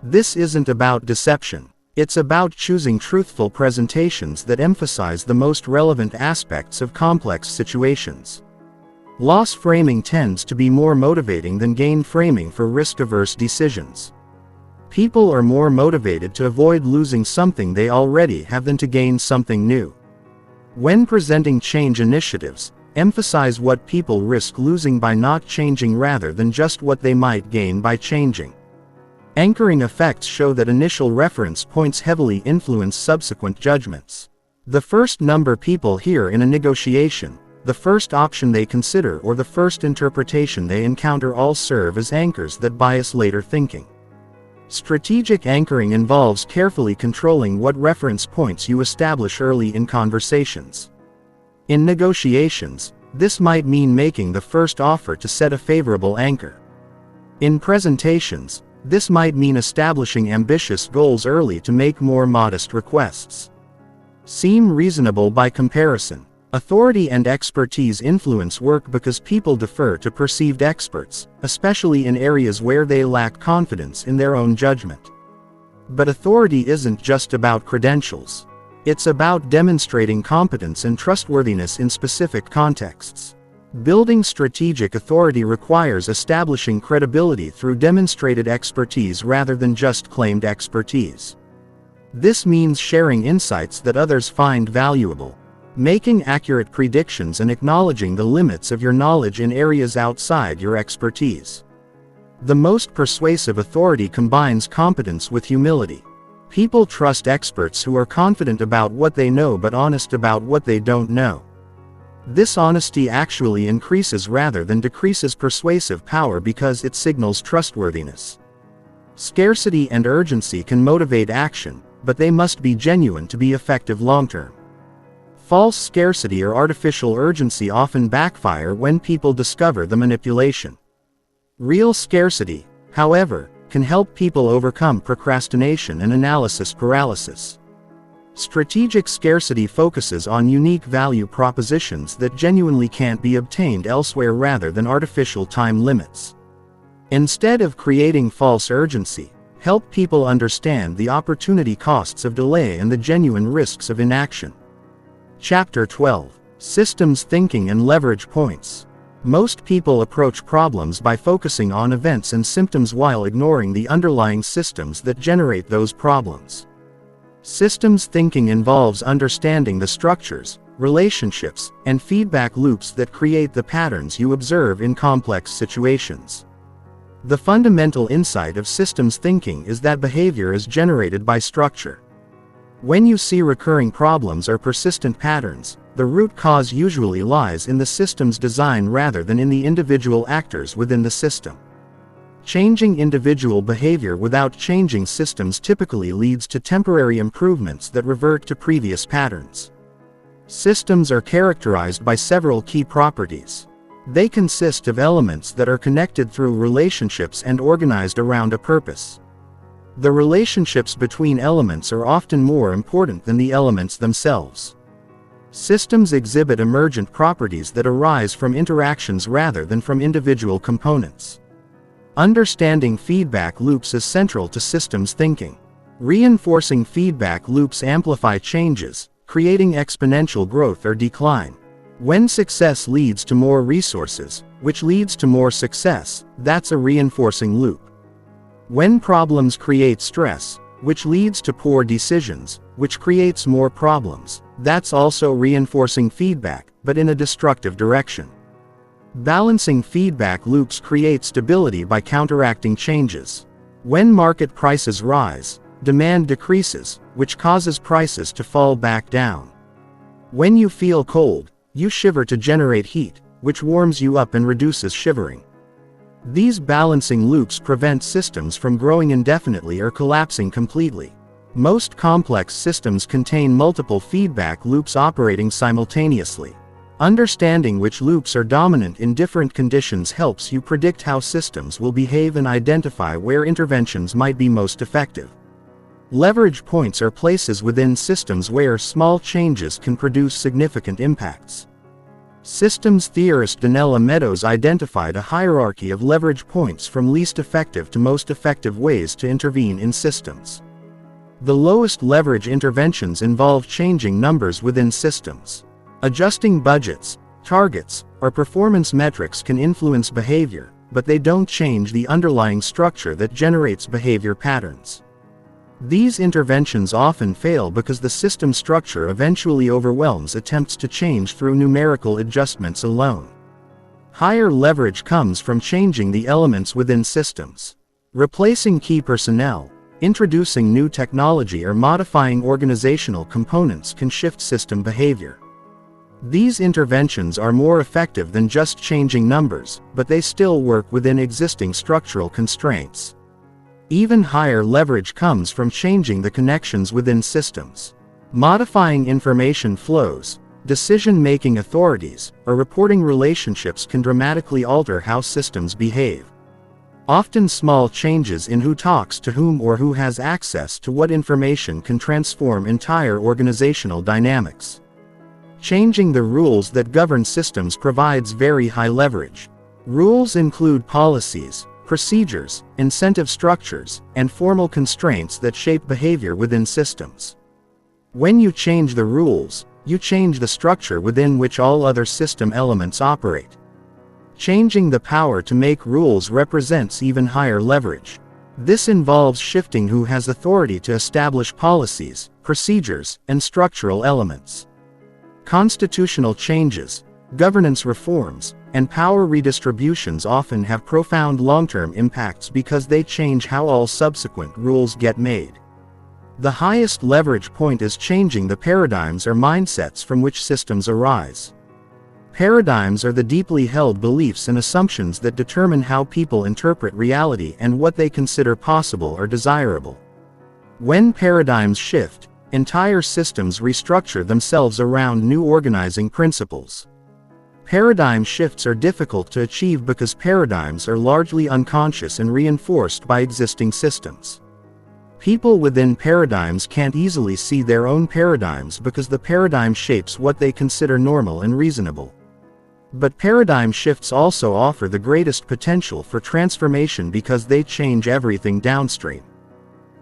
This isn't about deception. It's about choosing truthful presentations that emphasize the most relevant aspects of complex situations. Loss framing tends to be more motivating than gain framing for risk-averse decisions. People are more motivated to avoid losing something they already have than to gain something new. When presenting change initiatives, emphasize what people risk losing by not changing rather than just what they might gain by changing. Anchoring effects show that initial reference points heavily influence subsequent judgments. The first number people hear in a negotiation, the first option they consider, or the first interpretation they encounter all serve as anchors that bias later thinking. Strategic anchoring involves carefully controlling what reference points you establish early in conversations. In negotiations, this might mean making the first offer to set a favorable anchor. In presentations, this might mean establishing ambitious goals early to make more modest requests. Seem reasonable by comparison. Authority and expertise influence work because people defer to perceived experts, especially in areas where they lack confidence in their own judgment. But authority isn't just about credentials. It's about demonstrating competence and trustworthiness in specific contexts. Building strategic authority requires establishing credibility through demonstrated expertise rather than just claimed expertise. This means sharing insights that others find valuable, making accurate predictions, and acknowledging the limits of your knowledge in areas outside your expertise. The most persuasive authority combines competence with humility. People trust experts who are confident about what they know but honest about what they don't know. This honesty actually increases rather than decreases persuasive power because it signals trustworthiness. Scarcity and urgency can motivate action, but they must be genuine to be effective long-term. False scarcity or artificial urgency often backfire when people discover the manipulation. Real scarcity, however, can help people overcome procrastination and analysis paralysis. Strategic scarcity focuses on unique value propositions that genuinely can't be obtained elsewhere rather than artificial time limits. Instead of creating false urgency, help people understand the opportunity costs of delay and the genuine risks of inaction. Chapter 12. Systems Thinking and Leverage Points. Most people approach problems by focusing on events and symptoms while ignoring the underlying systems that generate those problems. Systems thinking involves understanding the structures, relationships, and feedback loops that create the patterns you observe in complex situations. The fundamental insight of systems thinking is that behavior is generated by structure. When you see recurring problems or persistent patterns, the root cause usually lies in the system's design rather than in the individual actors within the system. Changing individual behavior without changing systems typically leads to temporary improvements that revert to previous patterns. Systems are characterized by several key properties. They consist of elements that are connected through relationships and organized around a purpose. The relationships between elements are often more important than the elements themselves. Systems exhibit emergent properties that arise from interactions rather than from individual components. Understanding feedback loops is central to systems thinking. Reinforcing feedback loops amplify changes, creating exponential growth or decline. When success leads to more resources, which leads to more success, that's a reinforcing loop. When problems create stress, which leads to poor decisions, which creates more problems, that's also reinforcing feedback, but in a destructive direction. Balancing feedback loops create stability by counteracting changes. When market prices rise, demand decreases, which causes prices to fall back down. When you feel cold, you shiver to generate heat, which warms you up and reduces shivering. These balancing loops prevent systems from growing indefinitely or collapsing completely. Most complex systems contain multiple feedback loops operating simultaneously. Understanding which loops are dominant in different conditions helps you predict how systems will behave and identify where interventions might be most effective. Leverage points are places within systems where small changes can produce significant impacts. Systems theorist Donella Meadows identified a hierarchy of leverage points from least effective to most effective ways to intervene in systems. The lowest leverage interventions involve changing numbers within systems. Adjusting budgets, targets, or performance metrics can influence behavior, but they don't change the underlying structure that generates behavior patterns. These interventions often fail because the system structure eventually overwhelms attempts to change through numerical adjustments alone. Higher leverage comes from changing the elements within systems. Replacing key personnel, introducing new technology, or modifying organizational components can shift system behavior. These interventions are more effective than just changing numbers, but they still work within existing structural constraints. Even higher leverage comes from changing the connections within systems. Modifying information flows, decision-making authorities, or reporting relationships can dramatically alter how systems behave. Often small changes in who talks to whom or who has access to what information can transform entire organizational dynamics. Changing the rules that govern systems provides very high leverage. Rules include policies, procedures, incentive structures, and formal constraints that shape behavior within systems. When you change the rules, you change the structure within which all other system elements operate. Changing the power to make rules represents even higher leverage. This involves shifting who has authority to establish policies, procedures, and structural elements. Constitutional changes, governance reforms, and power redistributions often have profound long-term impacts because they change how all subsequent rules get made. The highest leverage point is changing the paradigms or mindsets from which systems arise. Paradigms are the deeply held beliefs and assumptions that determine how people interpret reality and what they consider possible or desirable. When paradigms shift, entire systems restructure themselves around new organizing principles. Paradigm shifts are difficult to achieve because paradigms are largely unconscious and reinforced by existing systems. People within paradigms can't easily see their own paradigms because the paradigm shapes what they consider normal and reasonable. But paradigm shifts also offer the greatest potential for transformation because they change everything downstream.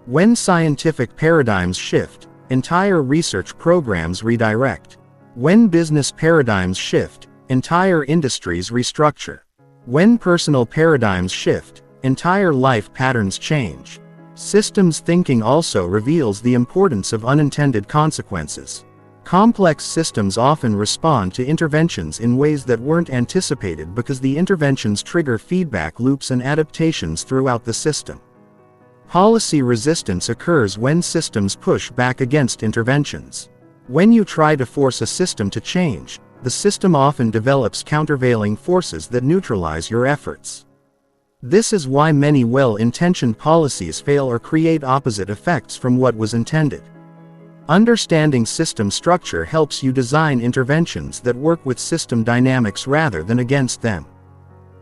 When scientific paradigms shift, entire research programs redirect. When business paradigms shift, entire industries restructure. When personal paradigms shift, entire life patterns change. Systems thinking also reveals the importance of unintended consequences. Complex systems often respond to interventions in ways that weren't anticipated because the interventions trigger feedback loops and adaptations throughout the system. Policy resistance occurs when systems push back against interventions. When you try to force a system to change, the system often develops countervailing forces that neutralize your efforts. This is why many well-intentioned policies fail or create opposite effects from what was intended. Understanding system structure helps you design interventions that work with system dynamics rather than against them.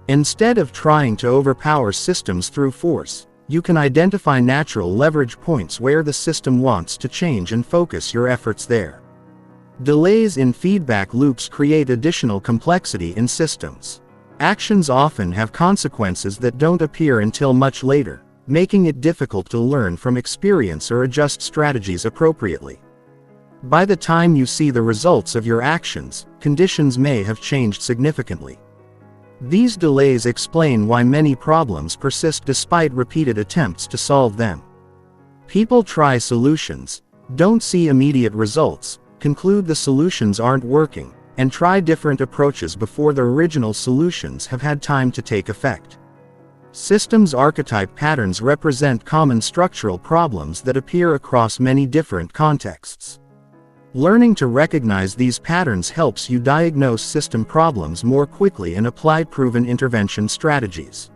Instead of trying to overpower systems through force, you can identify natural leverage points where the system wants to change and focus your efforts there. Delays in feedback loops create additional complexity in systems. Actions often have consequences that don't appear until much later, making it difficult to learn from experience or adjust strategies appropriately. By the time you see the results of your actions, conditions may have changed significantly. These delays explain why many problems persist despite repeated attempts to solve them. People try solutions, don't see immediate results, conclude the solutions aren't working, and try different approaches before the original solutions have had time to take effect. Systems archetype patterns represent common structural problems that appear across many different contexts. Learning to recognize these patterns helps you diagnose system problems more quickly and apply proven intervention strategies.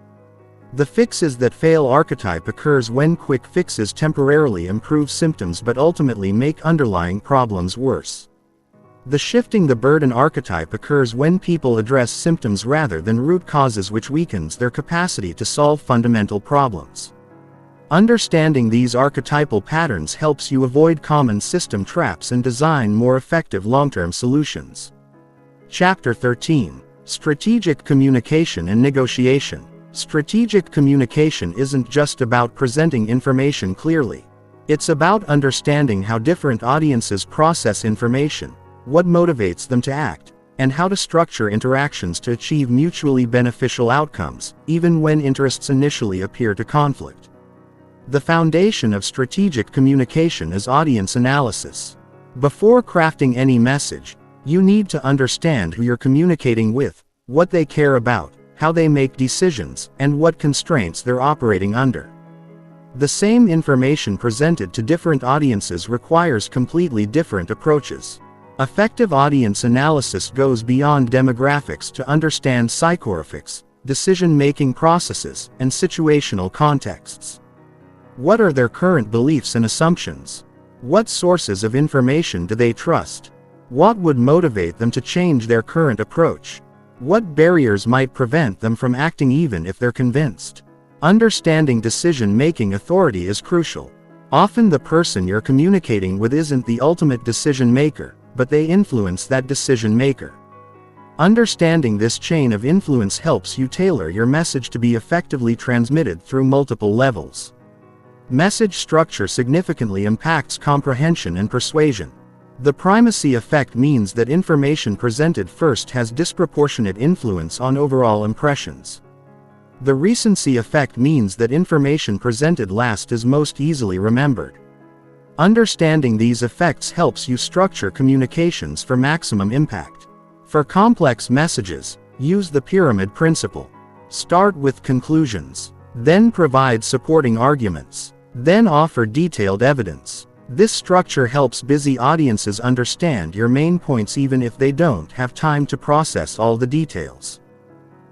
The fixes that fail archetype occurs when quick fixes temporarily improve symptoms but ultimately make underlying problems worse. The shifting the burden archetype occurs when people address symptoms rather than root causes, which weakens their capacity to solve fundamental problems. Understanding these archetypal patterns helps you avoid common system traps and design more effective long-term solutions. Chapter 13: Strategic Communication and Negotiation. Strategic communication isn't just about presenting information clearly. It's about understanding how different audiences process information, what motivates them to act, and how to structure interactions to achieve mutually beneficial outcomes, even when interests initially appear to conflict. The foundation of strategic communication is audience analysis. Before crafting any message, you need to understand who you're communicating with, what they care about, how they make decisions, and what constraints they're operating under. The same information presented to different audiences requires completely different approaches. Effective audience analysis goes beyond demographics to understand psychographics, decision-making processes, and situational contexts. What are their current beliefs and assumptions? What sources of information do they trust? What would motivate them to change their current approach? What barriers might prevent them from acting even if they're convinced? Understanding decision-making authority is crucial. Often the person you're communicating with isn't the ultimate decision maker, but they influence that decision maker. Understanding this chain of influence helps you tailor your message to be effectively transmitted through multiple levels. Message structure significantly impacts comprehension and persuasion. The primacy effect means that information presented first has disproportionate influence on overall impressions. The recency effect means that information presented last is most easily remembered. Understanding these effects helps you structure communications for maximum impact. For complex messages, use the pyramid principle. Start with conclusions, then provide supporting arguments, then offer detailed evidence. This structure helps busy audiences understand your main points even if they don't have time to process all the details.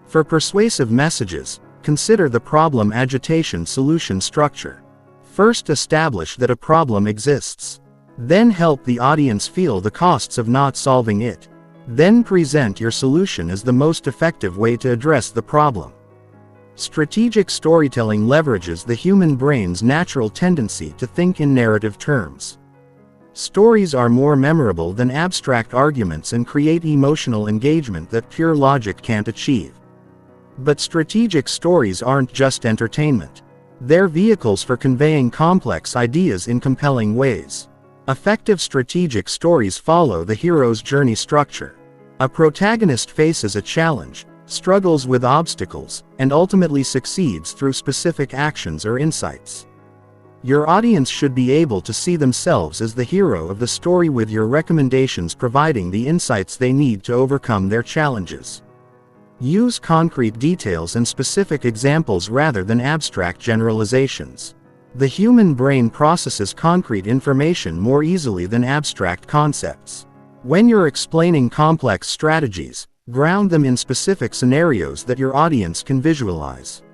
For persuasive messages, consider the problem agitation solution structure. First, establish that a problem exists. Then help the audience feel the costs of not solving it. Then present your solution as the most effective way to address the problem. Strategic storytelling leverages the human brain's natural tendency to think in narrative terms. Stories are more memorable than abstract arguments and create emotional engagement that pure logic can't achieve. But strategic stories aren't just entertainment. They're vehicles for conveying complex ideas in compelling ways. Effective strategic stories follow the hero's journey structure. A protagonist faces a challenge, struggles with obstacles, and ultimately succeeds through specific actions or insights. Your audience should be able to see themselves as the hero of the story, with your recommendations providing the insights they need to overcome their challenges. Use concrete details and specific examples rather than abstract generalizations. The human brain processes concrete information more easily than abstract concepts. When you're explaining complex strategies, ground them in specific scenarios that your audience can visualize.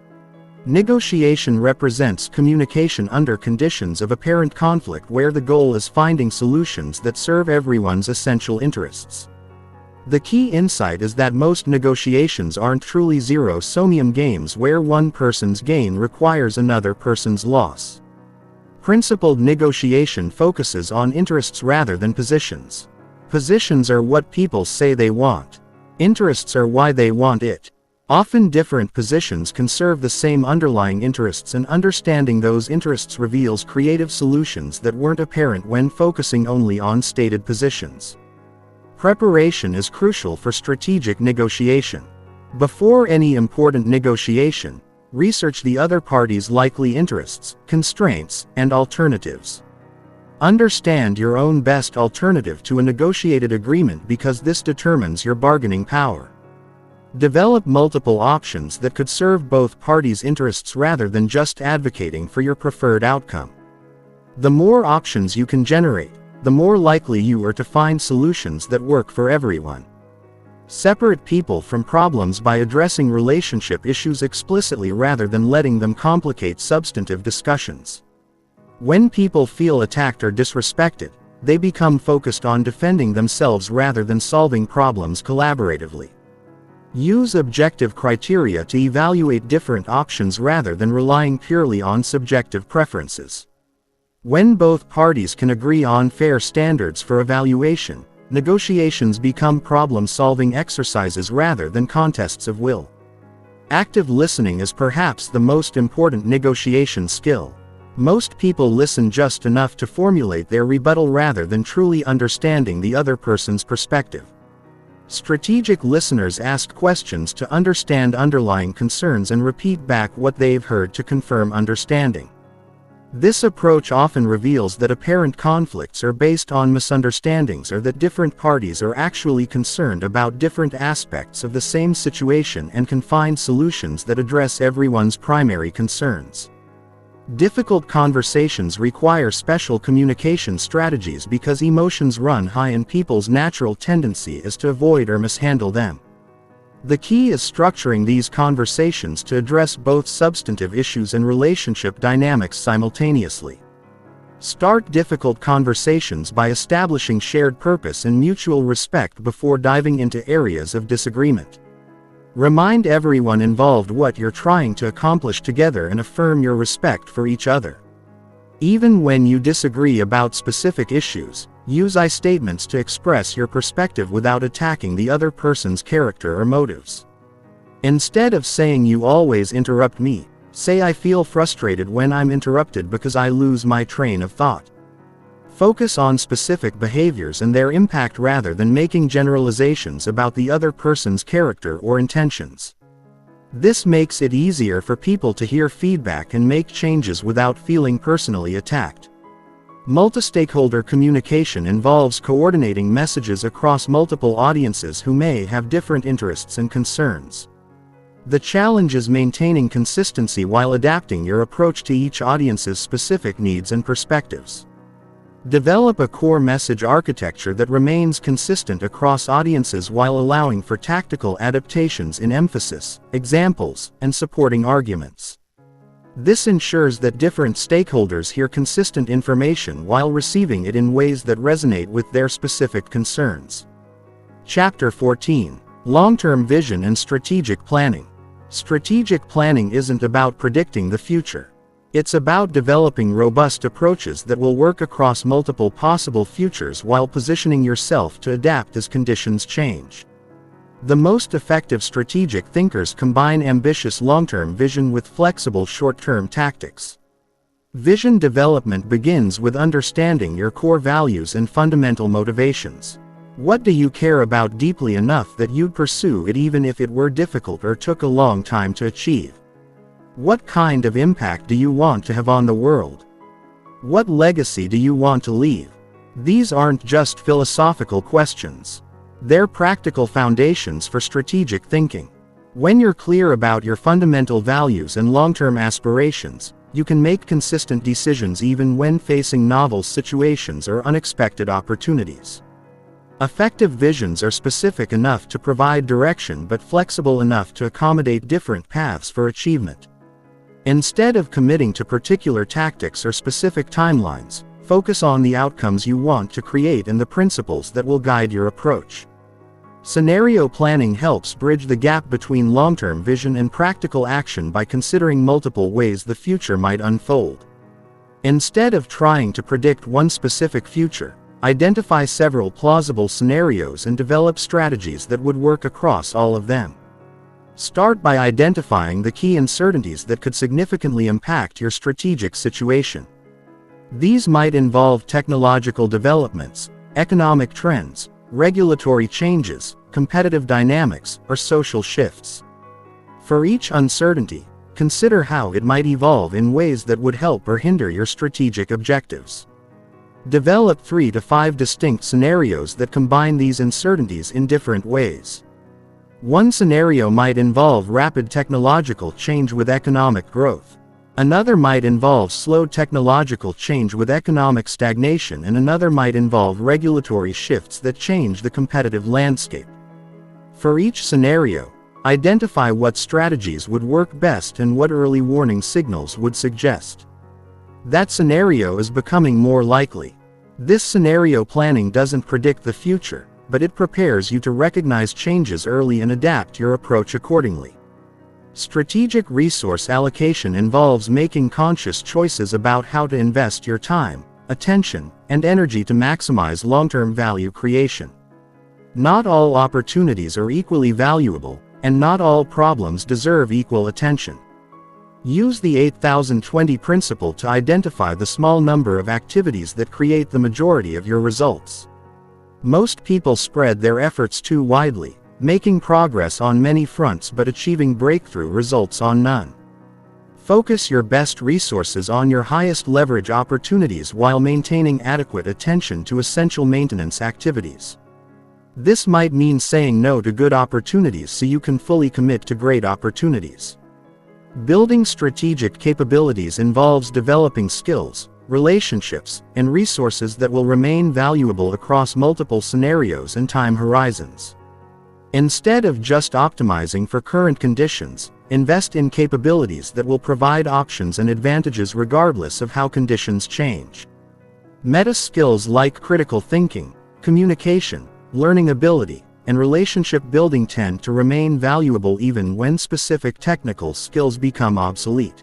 Negotiation represents communication under conditions of apparent conflict where the goal is finding solutions that serve everyone's essential interests. The key insight is that most negotiations aren't truly zero-sum games where one person's gain requires another person's loss. Principled negotiation focuses on interests rather than positions. Positions are what people say they want. Interests are why they want it. Often different positions can serve the same underlying interests, and understanding those interests reveals creative solutions that weren't apparent when focusing only on stated positions. Preparation is crucial for strategic negotiation. Before any important negotiation, research the other party's likely interests, constraints, and alternatives. Understand your own best alternative to a negotiated agreement because this determines your bargaining power. Develop multiple options that could serve both parties' interests rather than just advocating for your preferred outcome. The more options you can generate, the more likely you are to find solutions that work for everyone. Separate people from problems by addressing relationship issues explicitly rather than letting them complicate substantive discussions. When people feel attacked or disrespected, they become focused on defending themselves rather than solving problems collaboratively. Use objective criteria to evaluate different options rather than relying purely on subjective preferences. When both parties can agree on fair standards for evaluation, negotiations become problem-solving exercises rather than contests of will. Active listening is perhaps the most important negotiation skill. Most people listen just enough to formulate their rebuttal rather than truly understanding the other person's perspective. Strategic listeners ask questions to understand underlying concerns and repeat back what they've heard to confirm understanding. This approach often reveals that apparent conflicts are based on misunderstandings or that different parties are actually concerned about different aspects of the same situation and can find solutions that address everyone's primary concerns. Difficult conversations require special communication strategies because emotions run high and people's natural tendency is to avoid or mishandle them. The key is structuring these conversations to address both substantive issues and relationship dynamics simultaneously. Start difficult conversations by establishing shared purpose and mutual respect before diving into areas of disagreement. Remind everyone involved what you're trying to accomplish together and affirm your respect for each other. Even when you disagree about specific issues, use I statements to express your perspective without attacking the other person's character or motives. Instead of saying "you always interrupt me," say "I feel frustrated when I'm interrupted because I lose my train of thought." Focus on specific behaviors and their impact rather than making generalizations about the other person's character or intentions. This makes it easier for people to hear feedback and make changes without feeling personally attacked. Multi-stakeholder communication involves coordinating messages across multiple audiences who may have different interests and concerns. The challenge is maintaining consistency while adapting your approach to each audience's specific needs and perspectives. Develop a core message architecture that remains consistent across audiences while allowing for tactical adaptations in emphasis, examples, and supporting arguments. This ensures that different stakeholders hear consistent information while receiving it in ways that resonate with their specific concerns. Chapter 14. Long-term vision and strategic planning. Strategic planning isn't about predicting the future. It's about developing robust approaches that will work across multiple possible futures while positioning yourself to adapt as conditions change. The most effective strategic thinkers combine ambitious long-term vision with flexible short-term tactics. Vision development begins with understanding your core values and fundamental motivations. What do you care about deeply enough that you'd pursue it even if it were difficult or took a long time to achieve? What kind of impact do you want to have on the world? What legacy do you want to leave? These aren't just philosophical questions. They're practical foundations for strategic thinking. When you're clear about your fundamental values and long-term aspirations, you can make consistent decisions even when facing novel situations or unexpected opportunities. Effective visions are specific enough to provide direction but flexible enough to accommodate different paths for achievement. Instead of committing to particular tactics or specific timelines, focus on the outcomes you want to create and the principles that will guide your approach. Scenario planning helps bridge the gap between long-term vision and practical action by considering multiple ways the future might unfold. Instead of trying to predict one specific future, identify several plausible scenarios and develop strategies that would work across all of them. Start by identifying the key uncertainties that could significantly impact your strategic situation. These might involve technological developments, economic trends, regulatory changes, competitive dynamics, or social shifts. For each uncertainty, consider how it might evolve in ways that would help or hinder your strategic objectives. Develop 3 to 5 distinct scenarios that combine these uncertainties in different ways. One scenario might involve rapid technological change with economic growth. Another might involve slow technological change with economic stagnation, and another might involve regulatory shifts that change the competitive landscape. For each scenario, identify what strategies would work best and what early warning signals would suggest that scenario is becoming more likely. This scenario planning doesn't predict the future, but it prepares you to recognize changes early and adapt your approach accordingly. Strategic resource allocation involves making conscious choices about how to invest your time, attention, and energy to maximize long-term value creation. Not all opportunities are equally valuable, and not all problems deserve equal attention. Use the 8020 principle to identify the small number of activities that create the majority of your results. Most people spread their efforts too widely, making progress on many fronts but achieving breakthrough results on none. Focus your best resources on your highest leverage opportunities while maintaining adequate attention to essential maintenance activities. This might mean saying no to good opportunities so you can fully commit to great opportunities. Building strategic capabilities involves developing skills, relationships, and resources that will remain valuable across multiple scenarios and time horizons. Instead of just optimizing for current conditions, invest in capabilities that will provide options and advantages regardless of how conditions change. Meta skills like critical thinking, communication, learning ability, and relationship building tend to remain valuable even when specific technical skills become obsolete.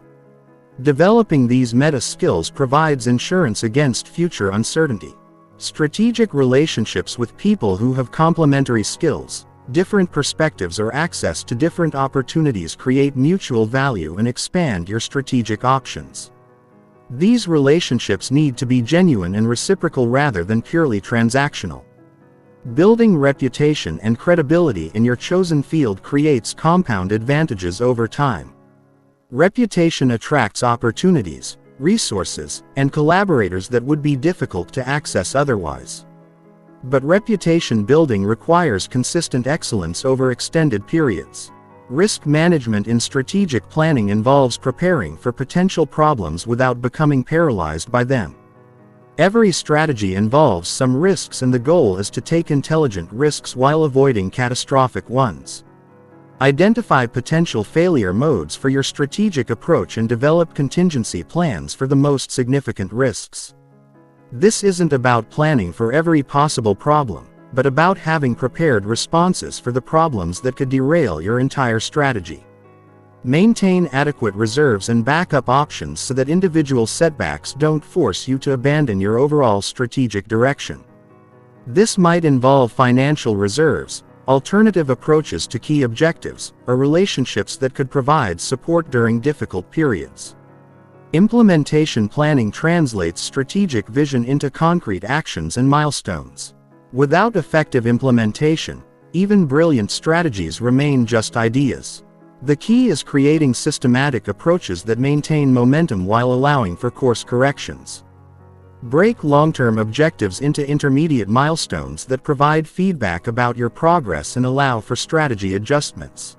Developing these meta skills provides insurance against future uncertainty. Strategic relationships with people who have complementary skills, different perspectives, or access to different opportunities create mutual value and expand your strategic options. These relationships need to be genuine and reciprocal rather than purely transactional. Building reputation and credibility in your chosen field creates compound advantages over time. Reputation attracts opportunities, resources, and collaborators that would be difficult to access otherwise. But reputation building requires consistent excellence over extended periods. Risk management in strategic planning involves preparing for potential problems without becoming paralyzed by them. Every strategy involves some risks, and the goal is to take intelligent risks while avoiding catastrophic ones. Identify potential failure modes for your strategic approach and develop contingency plans for the most significant risks. This isn't about planning for every possible problem, but about having prepared responses for the problems that could derail your entire strategy. Maintain adequate reserves and backup options so that individual setbacks don't force you to abandon your overall strategic direction. This might involve financial reserves, alternative approaches to key objectives, or relationships that could provide support during difficult periods. Implementation planning translates strategic vision into concrete actions and milestones. Without effective implementation, even brilliant strategies remain just ideas. The key is creating systematic approaches that maintain momentum while allowing for course corrections. Break long-term objectives into intermediate milestones that provide feedback about your progress and allow for strategy adjustments.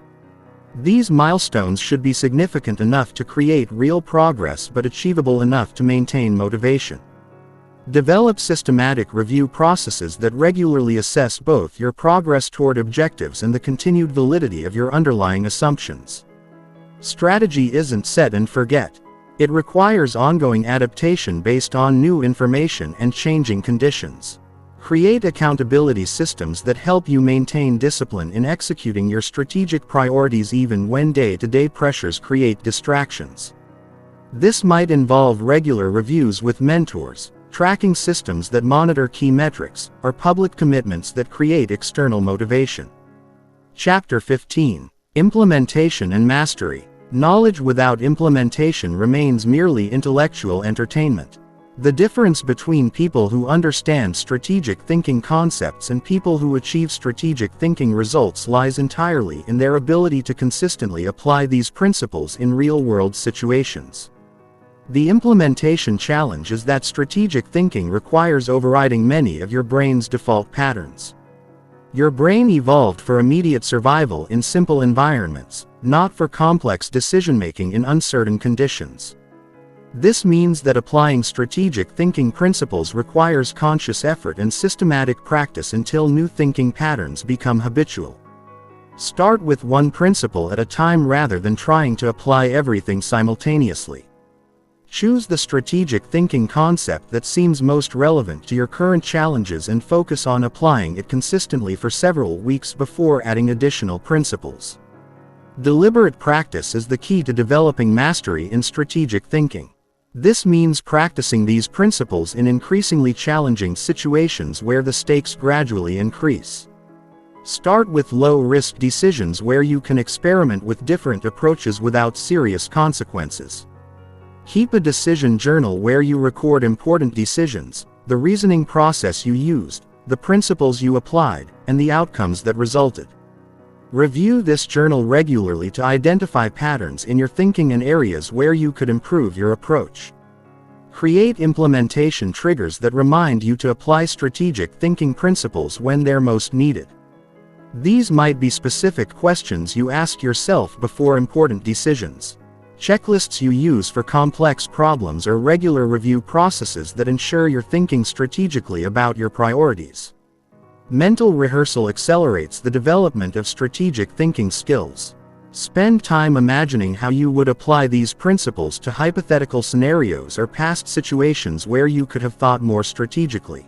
These milestones should be significant enough to create real progress but achievable enough to maintain motivation. Develop systematic review processes that regularly assess both your progress toward objectives and the continued validity of your underlying assumptions. Strategy isn't set and forget. It requires ongoing adaptation based on new information and changing conditions. Create accountability systems that help you maintain discipline in executing your strategic priorities even when day-to-day pressures create distractions. This might involve regular reviews with mentors, tracking systems that monitor key metrics, or public commitments that create external motivation. Chapter 15. Implementation and Mastery. Knowledge without implementation remains merely intellectual entertainment. The difference between people who understand strategic thinking concepts and people who achieve strategic thinking results lies entirely in their ability to consistently apply these principles in real-world situations. The implementation challenge is that strategic thinking requires overriding many of your brain's default patterns. Your brain evolved for immediate survival in simple environments, not for complex decision-making in uncertain conditions. This means that applying strategic thinking principles requires conscious effort and systematic practice until new thinking patterns become habitual. Start with one principle at a time rather than trying to apply everything simultaneously. Choose the strategic thinking concept that seems most relevant to your current challenges and focus on applying it consistently for several weeks before adding additional principles. Deliberate practice is the key to developing mastery in strategic thinking. This means practicing these principles in increasingly challenging situations where the stakes gradually increase. Start with low-risk decisions where you can experiment with different approaches without serious consequences. Keep a decision journal where you record important decisions, the reasoning process you used, the principles you applied, and the outcomes that resulted. Review this journal regularly to identify patterns in your thinking and areas where you could improve your approach. Create implementation triggers that remind you to apply strategic thinking principles when they're most needed. These might be specific questions you ask yourself before important decisions, checklists you use for complex problems, or regular review processes that ensure you're thinking strategically about your priorities. Mental rehearsal accelerates the development of strategic thinking skills. Spend time imagining how you would apply these principles to hypothetical scenarios or past situations where you could have thought more strategically.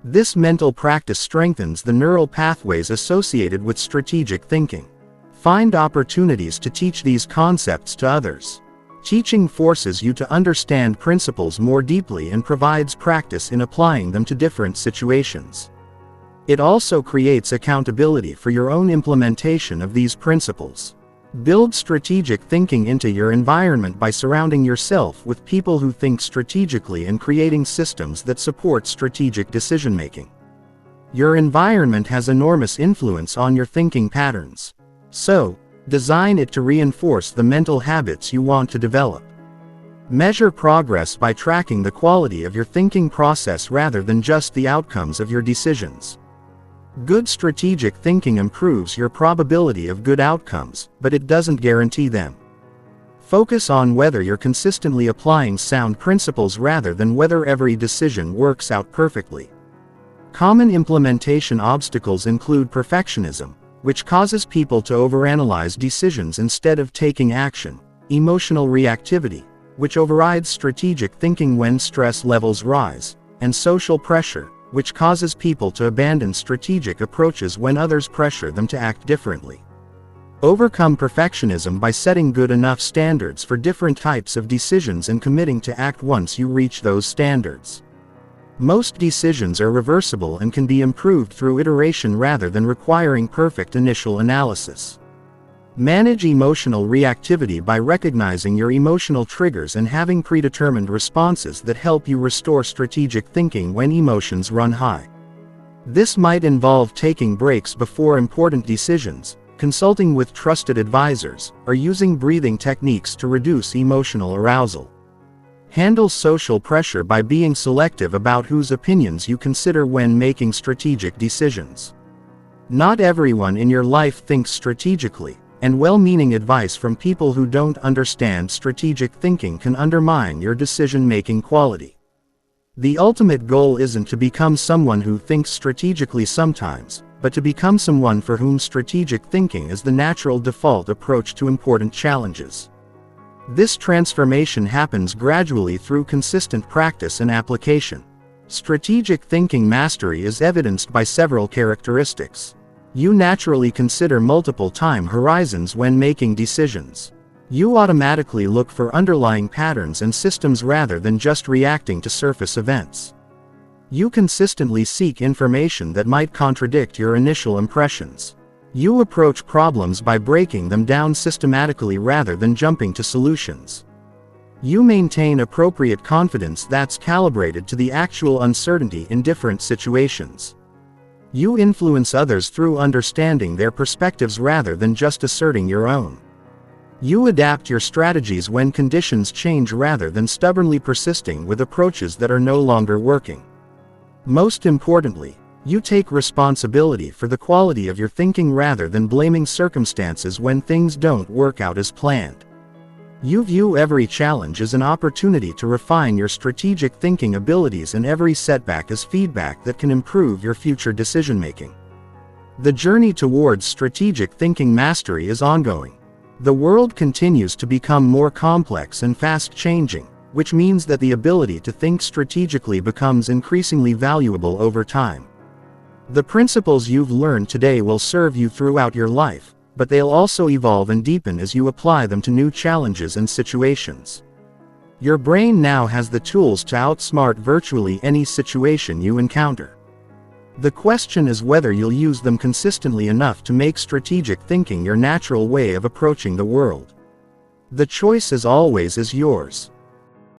This mental practice strengthens the neural pathways associated with strategic thinking. Find opportunities to teach these concepts to others. Teaching forces you to understand principles more deeply and provides practice in applying them to different situations. It also creates accountability for your own implementation of these principles. Build strategic thinking into your environment by surrounding yourself with people who think strategically and creating systems that support strategic decision-making. Your environment has enormous influence on your thinking patterns. So, design it to reinforce the mental habits you want to develop. Measure progress by tracking the quality of your thinking process rather than just the outcomes of your decisions. Good strategic thinking improves your probability of good outcomes, but it doesn't guarantee them. Focus on whether you're consistently applying sound principles rather than whether every decision works out perfectly. Common implementation obstacles include perfectionism, which causes people to overanalyze decisions instead of taking action, emotional reactivity, which overrides strategic thinking when stress levels rise, and social pressure, which causes people to abandon strategic approaches when others pressure them to act differently. Overcome perfectionism by setting good enough standards for different types of decisions and committing to act once you reach those standards. Most decisions are reversible and can be improved through iteration rather than requiring perfect initial analysis. Manage emotional reactivity by recognizing your emotional triggers and having predetermined responses that help you restore strategic thinking when emotions run high. This might involve taking breaks before important decisions, consulting with trusted advisors, or using breathing techniques to reduce emotional arousal. Handle social pressure by being selective about whose opinions you consider when making strategic decisions. Not everyone in your life thinks strategically, and well-meaning advice from people who don't understand strategic thinking can undermine your decision-making quality. The ultimate goal isn't to become someone who thinks strategically sometimes, but to become someone for whom strategic thinking is the natural default approach to important challenges. This transformation happens gradually through consistent practice and application. Strategic thinking mastery is evidenced by several characteristics. You naturally consider multiple time horizons when making decisions. You automatically look for underlying patterns and systems rather than just reacting to surface events. You consistently seek information that might contradict your initial impressions. You approach problems by breaking them down systematically rather than jumping to solutions. You maintain appropriate confidence that's calibrated to the actual uncertainty in different situations. You influence others through understanding their perspectives rather than just asserting your own. You adapt your strategies when conditions change rather than stubbornly persisting with approaches that are no longer working. Most importantly, you take responsibility for the quality of your thinking rather than blaming circumstances when things don't work out as planned. You view every challenge as an opportunity to refine your strategic thinking abilities and every setback as feedback that can improve your future decision-making. The journey towards strategic thinking mastery is ongoing. The world continues to become more complex and fast-changing, which means that the ability to think strategically becomes increasingly valuable over time. The principles you've learned today will serve you throughout your life, but they'll also evolve and deepen as you apply them to new challenges and situations. Your brain now has the tools to outsmart virtually any situation you encounter. The question is whether you'll use them consistently enough to make strategic thinking your natural way of approaching the world. The choice as always is yours.